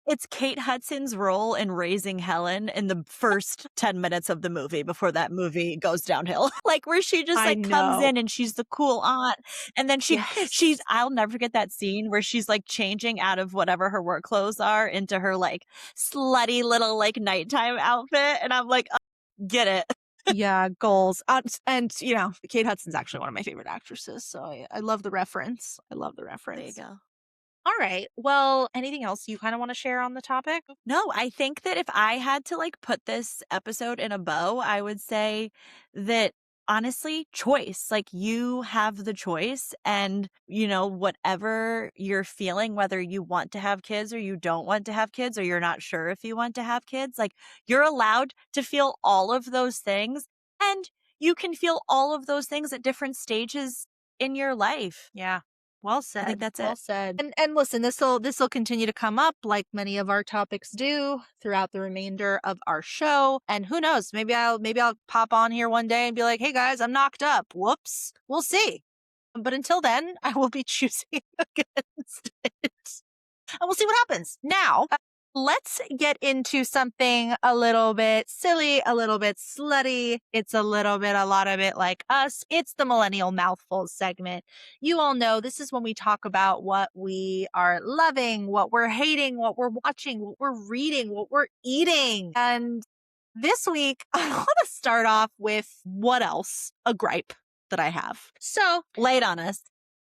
It's Kate Hudson's role in raising Helen in the first 10 minutes of the movie before that movie goes downhill. Like where she just I like comes know. in and she's the cool aunt. And then she's Yes. I'll never forget that scene where she's like changing out of whatever her work clothes are into her like slutty little like nighttime outfit. And I'm like, oh, get it. Yeah, goals. And Kate Hudson's actually one of my favorite actresses. So I love the reference. I love the There you reference. go. All right. Well, anything else you kind of want to share on the topic? No, I think that if I had to like put this episode in a bow, I would say that honestly, choice. Like you have the choice and whatever you're feeling, whether you want to have kids or you don't want to have kids or you're not sure if you want to have kids, like you're allowed to feel all of those things and you can feel all of those things at different stages in your life. Yeah. Well I think said. that's Well it. said. And listen, this will continue to come up like many of our topics do throughout the remainder of our show. And who knows, maybe I'll pop on here one day and be like, "Hey guys, I'm knocked up." Whoops. We'll see. But until then, I will be choosing against it. And we'll see what happens. Now, let's get into something a little bit silly, a little bit slutty. It's a lot of it like us. It's the Millennial Mouthfuls segment. You all know this is when we talk about what we are loving, what we're hating, what we're watching, what we're reading, what we're eating. And this week, I want to start off with what else? A gripe that I have. So, Lay it on us.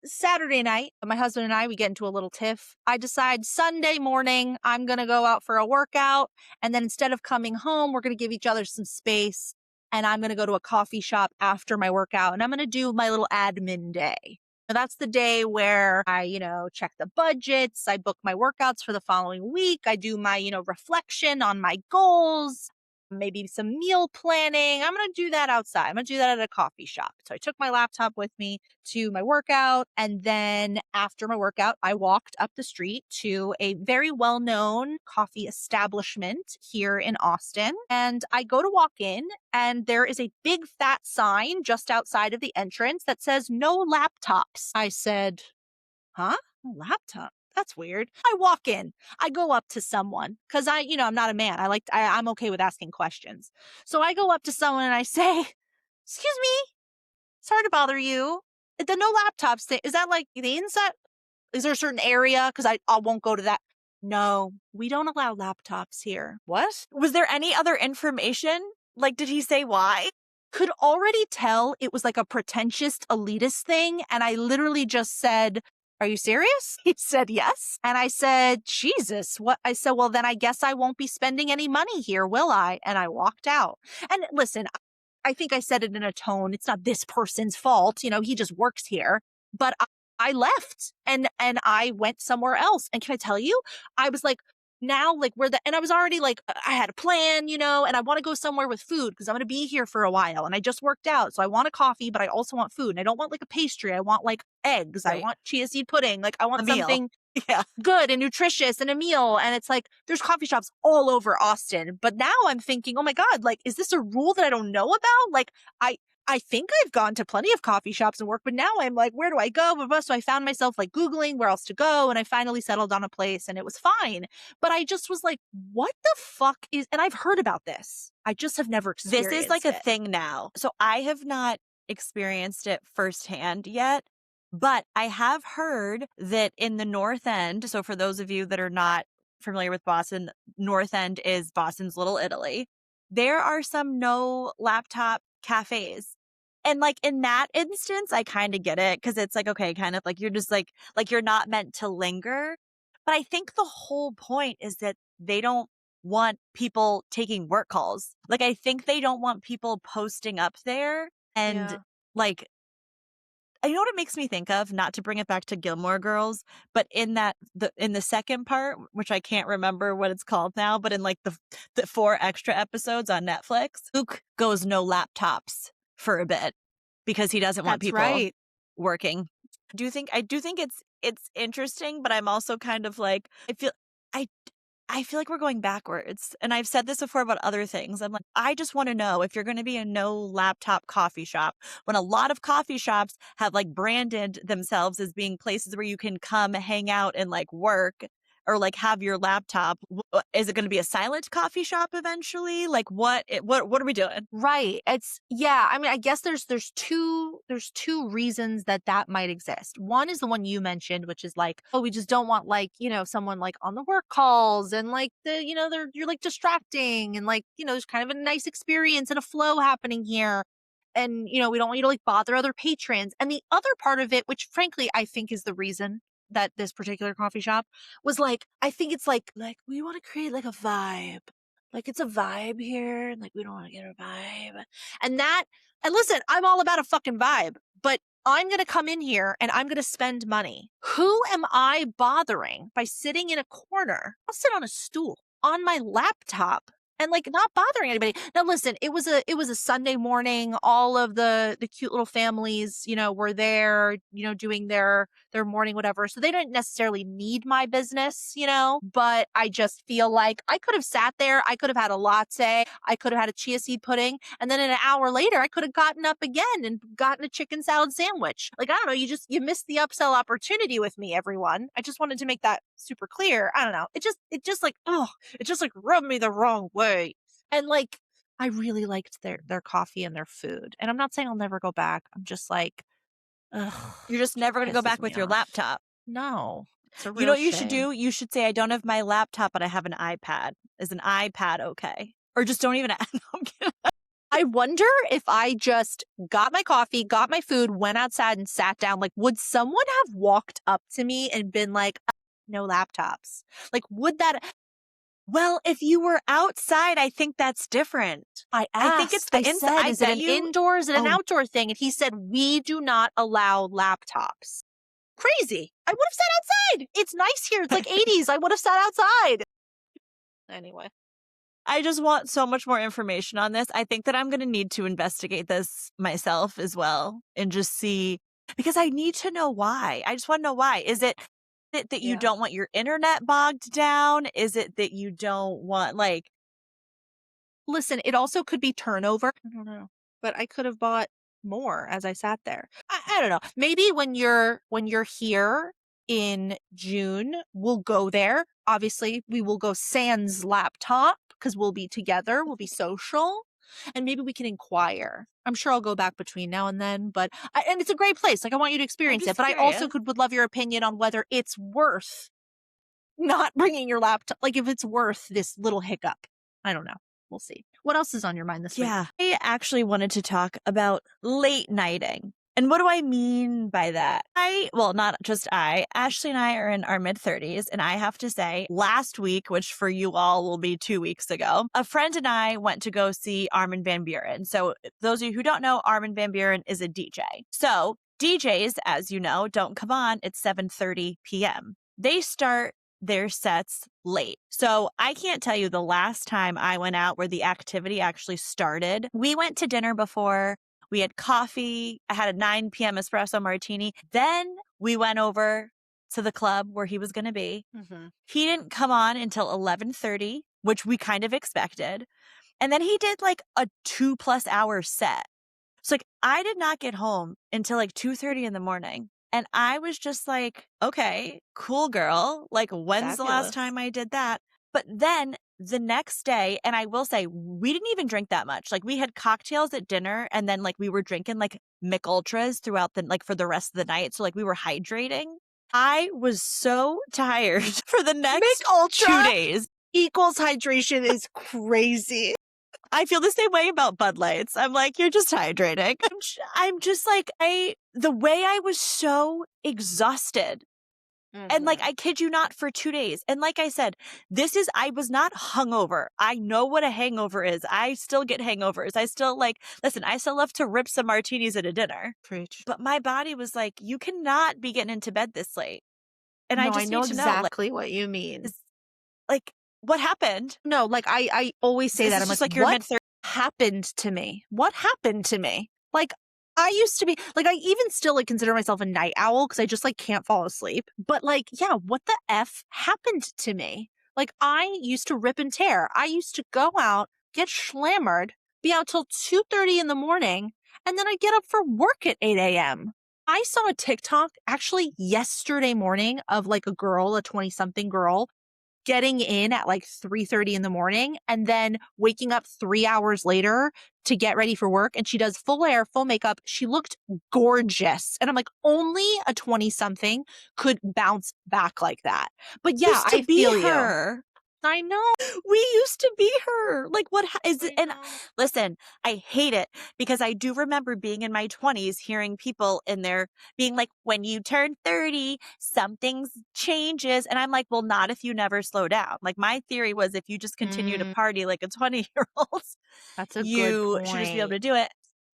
Saturday night, my husband and I, we get into a little tiff. I decide Sunday morning, I'm going to go out for a workout. And then instead of coming home, we're going to give each other some space. And I'm going to go to a coffee shop after my workout and I'm going to do my little admin day. Now, that's the day where I check the budgets. I book my workouts for the following week. I do my reflection on my goals, maybe some meal planning. I'm going to do that outside. I'm going to do that at a coffee shop. So I took my laptop with me to my workout. And then after my workout, I walked up the street to a very well-known coffee establishment here in Austin. And I go to walk in and there is a big fat sign just outside of the entrance that says no laptops. I said, huh? No laptop? That's weird. I walk in. I go up to someone because I'm not a man. I'm okay with asking questions. So I go up to someone and I say, "Excuse me, sorry to bother you. The no laptops thing, is that like the inside? Is there a certain area? Because I won't go to that." "No, we don't allow laptops here." What? Was there any other information? Like, did he say why? Could already tell it was like a pretentious elitist thing. And I literally just said, "Are you serious?" He said, "Yes." And I said, "Jesus, what?" I said, "Well, then I guess I won't be spending any money here, will I?" And I walked out. And listen, I think I said it in a tone. It's not this person's fault. He just works here. But I left and I went somewhere else. And can I tell you, I was like, now like and I was already like, I had a plan, and I want to go somewhere with food because I'm going to be here for a while. And I just worked out. So I want a coffee, but I also want food. And I don't want like a pastry. I want like eggs. I Right. want chia seed pudding. Like I A want meal. something. Yeah. good and nutritious and a meal. And it's like, there's coffee shops all over Austin. But now I'm thinking, oh my God, like, is this a rule that I don't know about? Like, I think I've gone to plenty of coffee shops and work, but now I'm like, where do I go? Blah, blah. So I found myself like Googling where else to go. And I finally settled on a place and it was fine. But I just was like, what the fuck is, and I've heard about this. I just have never This is like experienced a it. thing now. So I have not experienced it firsthand yet, but I have heard that in the North End, so for those of you that are not familiar with Boston, North End is Boston's Little Italy. There are some no laptop cafes. And like in that instance, I kind of get it because it's like, okay, kind of like you're just like you're not meant to linger. But I think the whole point is that they don't want people taking work calls. Like, I think they don't want people posting up there and Yeah. like, you know what it makes me think of? Not to bring it back to Gilmore Girls, but in in the second part, which I can't remember what it's called now, but in like the 4 extra episodes on Netflix, Luke goes no laptops for a bit because he doesn't want That's people right. working. I do think it's interesting, but I'm also kind of like I I feel like we're going backwards. And I've said this before about other things. I'm like, I just want to know if you're going to be a no laptop coffee shop, when a lot of coffee shops have like branded themselves as being places where you can come hang out and like work or like have your laptop. Is it going to be a silent coffee shop eventually? Like what are we doing? Right. It's yeah, I mean, I guess there's two reasons that that might exist. One is the one you mentioned, which is like, oh, we just don't want like, someone like on the work calls and like you're like distracting and like, there's kind of a nice experience and a flow happening here. And we don't want you to like bother other patrons. And the other part of it, which frankly I think is the reason that this particular coffee shop was like, I think it's like we want to create like a vibe, like it's a vibe here, and like we don't want to get a vibe. And listen, I'm all about a fucking vibe, but I'm going to come in here and I'm going to spend money. Who am I bothering by sitting in a corner? I'll sit on a stool on my laptop and like not bothering anybody. Now listen, it was a Sunday morning. All of the cute little families, were there, doing their morning whatever. So they didn't necessarily need my business, but I just feel like I could have sat there, I could have had a latte, I could have had a chia seed pudding, and then an hour later I could have gotten up again and gotten a chicken salad sandwich. Like I don't know, you missed the upsell opportunity with me, everyone. I just wanted to make that super clear. I don't know. It just like, oh, it just like rubbed me the wrong way. And like I really liked their coffee and their food. And I'm not saying I'll never go back. I'm just like, ugh, You're just never going to go pisses back me with your off. laptop. No, it's a You know real what you should shame. do? You should say, I don't have my laptop, but I have an iPad. Is an iPad okay? Or just don't even no, I'm kidding. I wonder if I just got my coffee, got my food, went outside and sat down, like, would someone have walked up to me and been like, no laptops? Like, would that, Well, if you were outside, I think that's different. I I think it's asked, the I inside. said, I is it bet an you. indoor, is it an Oh, outdoor thing? And he said, we do not allow laptops. Crazy. I would have sat outside. It's nice here. It's like 80s. I would have sat outside. Anyway. I just want so much more information on this. I think that I'm going to need to investigate this myself as well and just see, because I need to know why. I just want to know why. Is it that you Yeah. don't want your internet bogged down? Is it that you don't want like, Listen, it also could be turnover. I don't know. But I could have bought more as I sat there. I don't know. Maybe when you're here in June, we'll go there. Obviously, we will go sans laptop because we'll be together, we'll be social, and maybe we can inquire. I'm sure I'll go back between now and then, but and it's a great place. Like I want you to I'm experience it, just but I also curious. would love your opinion on whether it's worth not bringing your laptop, like if it's worth this little hiccup. I don't know. We'll see. What else is on your mind this week? Yeah. I actually wanted to talk about late nighting. And what do I mean by that? Well, not just Ashlie and I are in our mid 30s. And I have to say, last week, which for you all will be 2 weeks ago, a friend and I went to go see Armin van Buuren. So, those of you who don't know, Armin van Buuren is a DJ. So, DJs, as you know, don't come on at 7:30 p.m. They start their sets late. So I can't tell you the last time I went out where the activity actually started. We went to dinner before. We had coffee. I had a 9 p.m. espresso martini. Then we went over to the club where he was going to be. Mhm. He didn't come on until 11:30, which we kind of expected. And then he did like a 2+ hour set. So like I did not get home until like 2:30 in the morning. And I was just like, okay, cool girl. Like, when's the last Fabulous. time I did that? But then the next day, and I will say, we didn't even drink that much. Like, we had cocktails at dinner, and then like we were drinking like Mick Ultras throughout the like for the rest of the night. So like we were hydrating. I was so tired for the next Mick Ultra 2 days. equals hydration is crazy. I feel the same way about Bud Lights. I'm like, you're just hydrating. I'm just like, the way I was so exhausted. And like, I kid you not, for 2 days. And like I said, I was not hungover. I know what a hangover is. I still get hangovers. I still listen, I still love to rip some martinis at a dinner. Preach. But my body was like, you cannot be getting into bed this late. And No, I I just know need to know, exactly what you mean. like, what happened? No, like I always say This that. is I'm just like, like your what mid-30s. happened to me? What happened to me? Like, I used to be like, I even still like consider myself a night owl because I just like can't fall asleep. But like, yeah, what the F happened to me? Like, I used to rip and tear. I used to go out, get schlammered, be out till 2:30 in the morning, and then I get up for work at 8 a.m. I saw a TikTok actually yesterday morning of like a girl, a 20-something girl, getting in at like 3:30 in the morning and then waking up 3 hours later to get ready for work. And she does full hair, full makeup. She looked gorgeous. And I'm like, only a 20-something could bounce back like that. But yeah, Used to I be feel you. her. I know. We used to be her. Like, what is it? I And know. listen, I hate it because I do remember being in my 20s, hearing people in there being like, when you turn 30, something changes. And I'm like, well, not if you never slow down. Like, my theory was if you just continue to Mm, party like a 20-year-old, that's a good you should just be able point. to do it.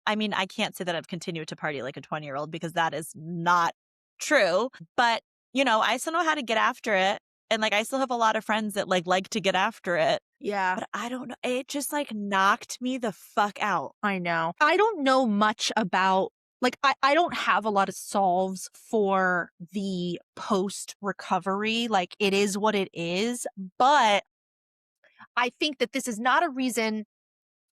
I mean, I can't say that I've continued to party like a 20-year-old because that is not true. But, I still know how to get after it. And like, I still have a lot of friends that like to get after it. Yeah. But I don't know. It just like knocked me the fuck out. I know. I don't know much about, like, I don't have a lot of solves for the post recovery. Like, it is what it is. But I think that this is not a reason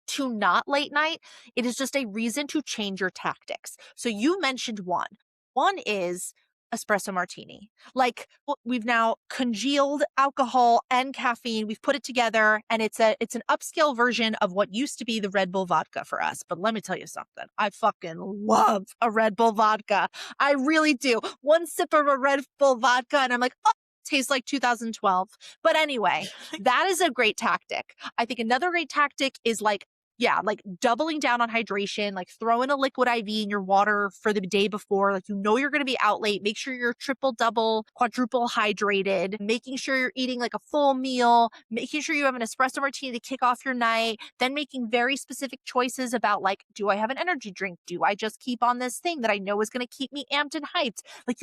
to not late night. It is just a reason to change your tactics. So you mentioned one. One is espresso martini. Like, we've now congealed alcohol and caffeine. We've put it together and it's an upscale version of what used to be the Red Bull vodka for us. But let me tell you something. I fucking love a Red Bull vodka. I really do. One sip of a Red Bull vodka and I'm like, oh, tastes like 2012. But anyway, that is a great tactic. I think another great tactic is like, yeah, like doubling down on hydration, like throw in a liquid IV in your water for the day before. Like, you're going to be out late. Make sure you're triple, double, quadruple hydrated, making sure you're eating like a full meal, making sure you have an espresso martini to kick off your night, then making very specific choices about like, do I have an energy drink? Do I just keep on this thing that I know is going to keep me amped and hyped? Like,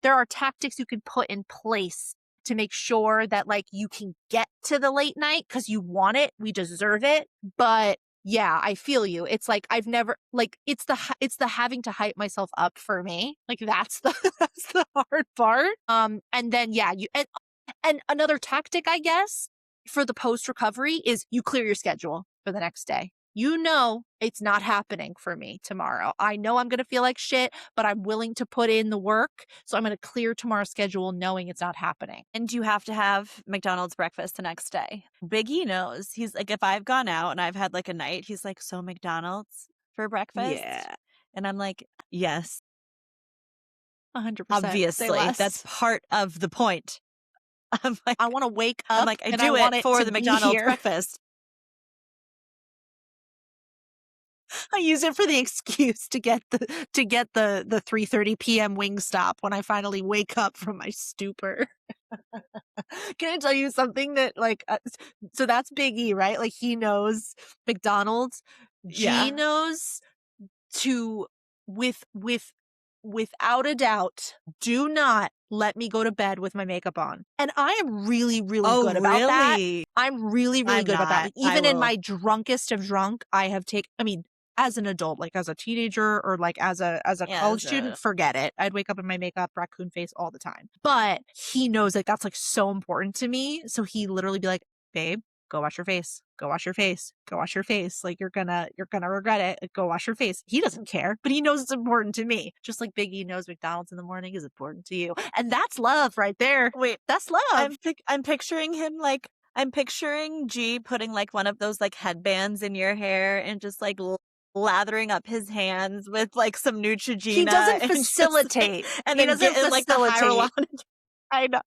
there are tactics you can put in place to make sure that like you can get to the late night because you want it. We deserve it. But yeah, I feel you. It's like I've never like it's the having to hype myself up for me. Like that's the that's the hard part. And then yeah, and another tactic I guess for the post recovery is you clear your schedule for the next day. It's not happening for me tomorrow. I know I'm going to feel like shit, but I'm willing to put in the work. So I'm going to clear tomorrow's schedule knowing it's not happening. And you have to have McDonald's breakfast the next day. Big E knows. He's like, if I've gone out and I've had like a night, he's like, so McDonald's for breakfast? Yeah. And I'm like, yes, 100%. Say obviously. less. That's part of the point. I'm like, I want to wake up. I and do want it for to the be McDonald's here. breakfast. I use it for the excuse to get the 3:30 p.m. Wingstop when I finally wake up from my stupor. Can I tell you something that like so that's Big E, right? Like he knows McDonald's. Yeah. G knows to without a doubt, do not let me go to bed with my makeup on. And I am really, really good about that. Really? I'm really, really I'm good about that. not. Like, even I in will. my drunkest of drunk, I as an adult, like as a teenager or like as a college Yes. student, forget it. I'd wake up in my makeup, raccoon face all the time. But he knows like that's like so important to me. So he literally be like, babe, go wash your face. Go wash your face. Go wash your face. Like you're gonna regret it. Like, go wash your face. He doesn't care, but he knows it's important to me. Just like Biggie knows McDonald's in the morning is important to you. And that's love right there. Wait, That's love. I'm picturing him like I'm picturing G putting like one of those like headbands in your hair and just like lathering up his hands with like some He Neutrogena doesn't and just like, facilitate. and He then doesn't getting like the facilitate. hyaluronic. I know,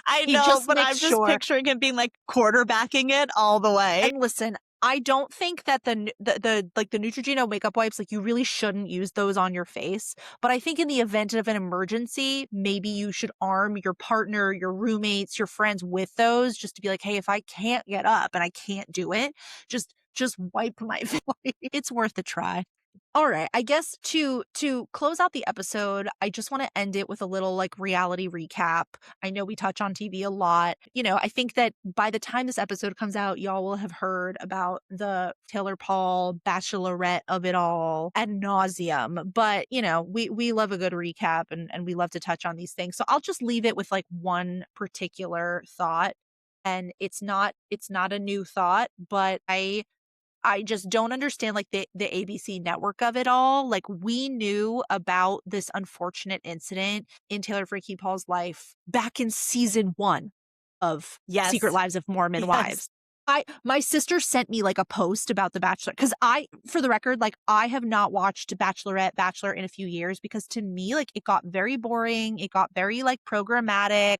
I He know, just but makes I'm just sure. picturing him being like quarterbacking it all the way. And listen, I don't think that the like the Neutrogena makeup wipes, like you really shouldn't use those on your face. But I think in the event of an emergency, maybe you should arm your partner, your roommates, your friends with those just to be like, hey, if I can't get up and I can't do it, just wipe my face. It's worth a try. All right. I guess to close out the episode, I just want to end it with a little like reality recap. I know we touch on TV a lot. You know, I think that by the time this episode comes out, y'all will have heard about the Taylor Paul bachelorette of it all ad nauseum. But you know, we love a good recap and we love to touch on these things. So I'll just leave it with like one particular thought. And it's not a new thought, but I just don't understand like the ABC network of it all. Like we knew about this unfortunate incident in Taylor Freaky Paul's life back in season 1 of Secret Yes, Lives of Mormon yes, Wives. My sister sent me like a post about The Bachelor because for the record, like I have not watched Bachelorette, Bachelor in a few years because to me, like it got very boring. It got very like programmatic.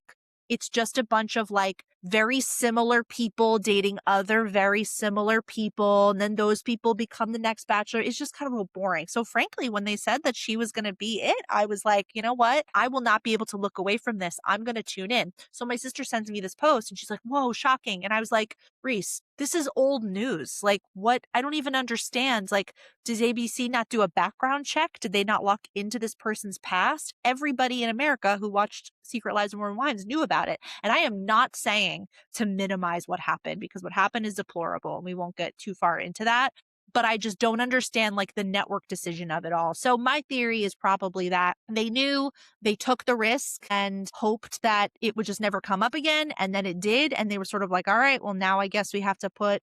It's just a bunch of like very similar people dating other very similar people. And then those people become the next bachelor. It's just kind of a little boring. So frankly, when they said that she was going to be it, I was like, you know what? I will not be able to look away from this. I'm going to tune in. So my sister sends me this post and she's like, whoa, shocking. And I was like, Reese, this is old news. Like what? I don't even understand. Like, does ABC not do a background check? Did they not look into this person's past? Everybody in America who watched Secret Lives of Mormon Wives knew about it. And I am not saying to minimize what happened because what happened is deplorable and we won't get too far into that. But I just don't understand like the network decision of it all. So my theory is probably that they knew, they took the risk and hoped that it would just never come up again. And then it did. And they were sort of like, all right, well, now I guess we have to put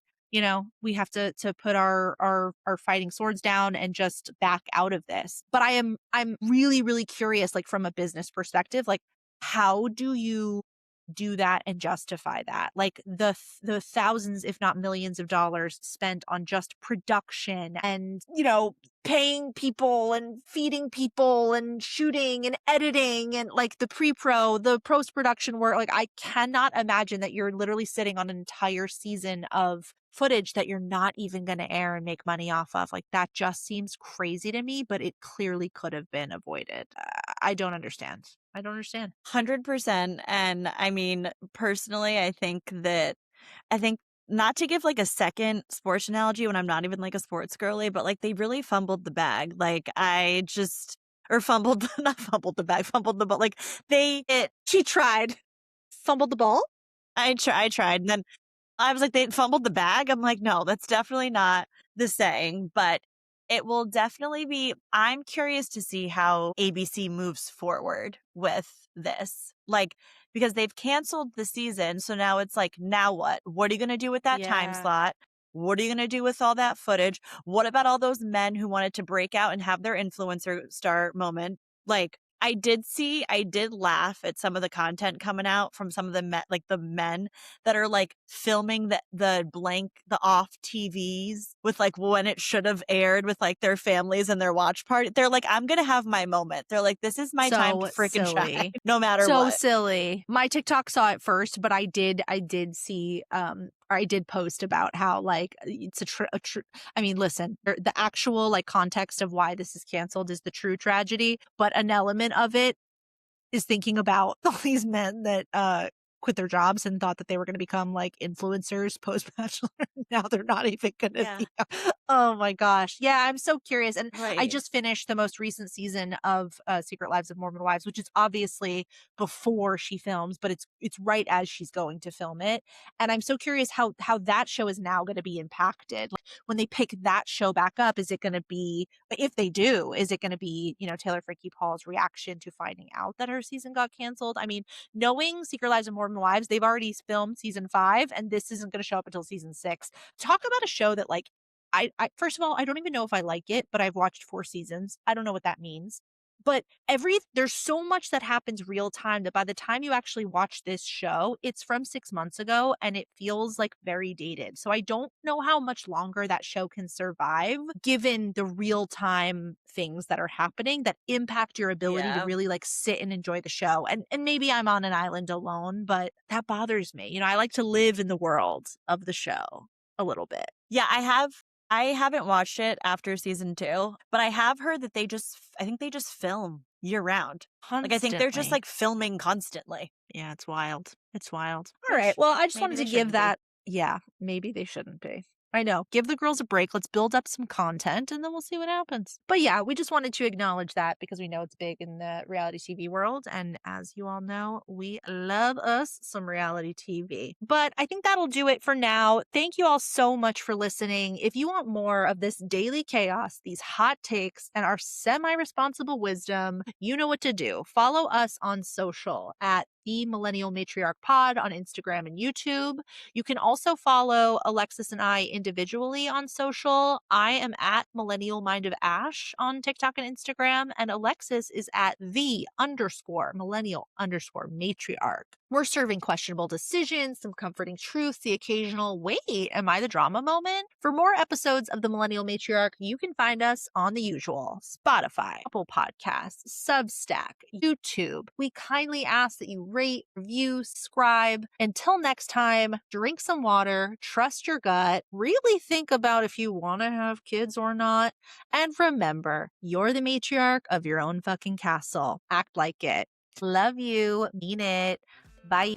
we have to put our fighting swords down and just back out of this. But I'm really, really curious, like from a business perspective, like how do you do that and justify that? Like the thousands, if not millions of dollars spent on just production and, paying people and feeding people and shooting and editing and like the post-production work. Like I cannot imagine that you're literally sitting on an entire season of footage that you're not even going to air and make money off of. Like that just seems crazy to me, but it clearly could have been avoided. I don't understand. I don't understand. 100%. And I mean, personally, I think not to give like a second sports analogy when I'm not even like a sports girly, but like they really fumbled the bag. Like I just, or fumbled, not fumbled the bag, fumbled the ball. Like She tried. Fumbled the ball? I tried. And then I was like, they fumbled the bag. I'm like, no, that's definitely not the saying, but it will definitely be. I'm curious to see how ABC moves forward with this. Like, because they've canceled the season. So now it's like, now what? What are you going to do with that time Yeah. slot? What are you going to do with all that footage? What about all those men who wanted to break out and have their influencer star moment? Like, I did laugh at some of the content coming out from some of the men that are like filming the off TVs with like when it should have aired with like their families and their watch party. They're like, I'm going to have my moment. They're like, this is my time to So freaking shine silly. no matter So what. silly. My TikTok saw it first, but I did see or I did post about how like it's I mean, listen, the actual like context of why this is canceled is the true tragedy, but an element of it is thinking about all these men that quit their jobs and thought that they were going to become like influencers post bachelor. Now they're not even going to Yeah. be. Oh my gosh. Yeah, I'm so curious. And I Right. just finished the most recent season of Secret Lives of Mormon Wives, which is obviously before she films, but it's right as she's going to film it. And I'm so curious how that show is now going to be impacted. when they pick that show back up, is it going to be, if they do, is it going to be, Taylor Frankie Paul's reaction to finding out that her season got canceled? I mean, knowing Secret Lives of Mormon Wives, they've already filmed season 5, and this isn't going to show up until season 6. Talk about a show that, like, I first of all, I don't even know if I like it, but I've watched 4 seasons. I don't know what that means. But there's so much that happens real time that by the time you actually watch this show, it's from 6 months ago and it feels like very dated. So I don't know how much longer that show can survive given the real time things that are happening that impact your ability to Yeah. really like sit and enjoy the show. And maybe I'm on an island alone, but that bothers me. I like to live in the world of the show a little bit. Yeah, I haven't watched it after season 2, but I have heard that I think they just film year round. Like, I think they're just, Constantly. like, filming constantly. Yeah, it's wild. It's wild. All Which right. Well, I just maybe wanted they to give shouldn't be. that. Yeah, maybe they shouldn't be. I know. Give the girls a break. Let's build up some content and then we'll see what happens. But yeah, we just wanted to acknowledge that because we know it's big in the reality TV world. And as you all know, we love us some reality TV. But I think that'll do it for now. Thank you all so much for listening. If you want more of this daily chaos, these hot takes, and our semi-responsible wisdom, you know what to do. Follow us on social at the Millennial Matriarch Pod on Instagram and YouTube. You can also follow Alexis and I individually on social. I am at Millennial Mind of Ash on TikTok and Instagram, and Alexis is at _Millennial_Matriarch. We're serving questionable decisions, some comforting truths, the occasional, wait, am I the drama moment? For more episodes of the Millennial Matriarch, you can find us on the usual Spotify, Apple Podcasts, Substack, YouTube. We kindly ask that you rate, review, subscribe. Until next time, drink some water, trust your gut, really think about if you want to have kids or not, and remember, you're the matriarch of your own fucking castle. Act like it. Love you. Mean it. Bye.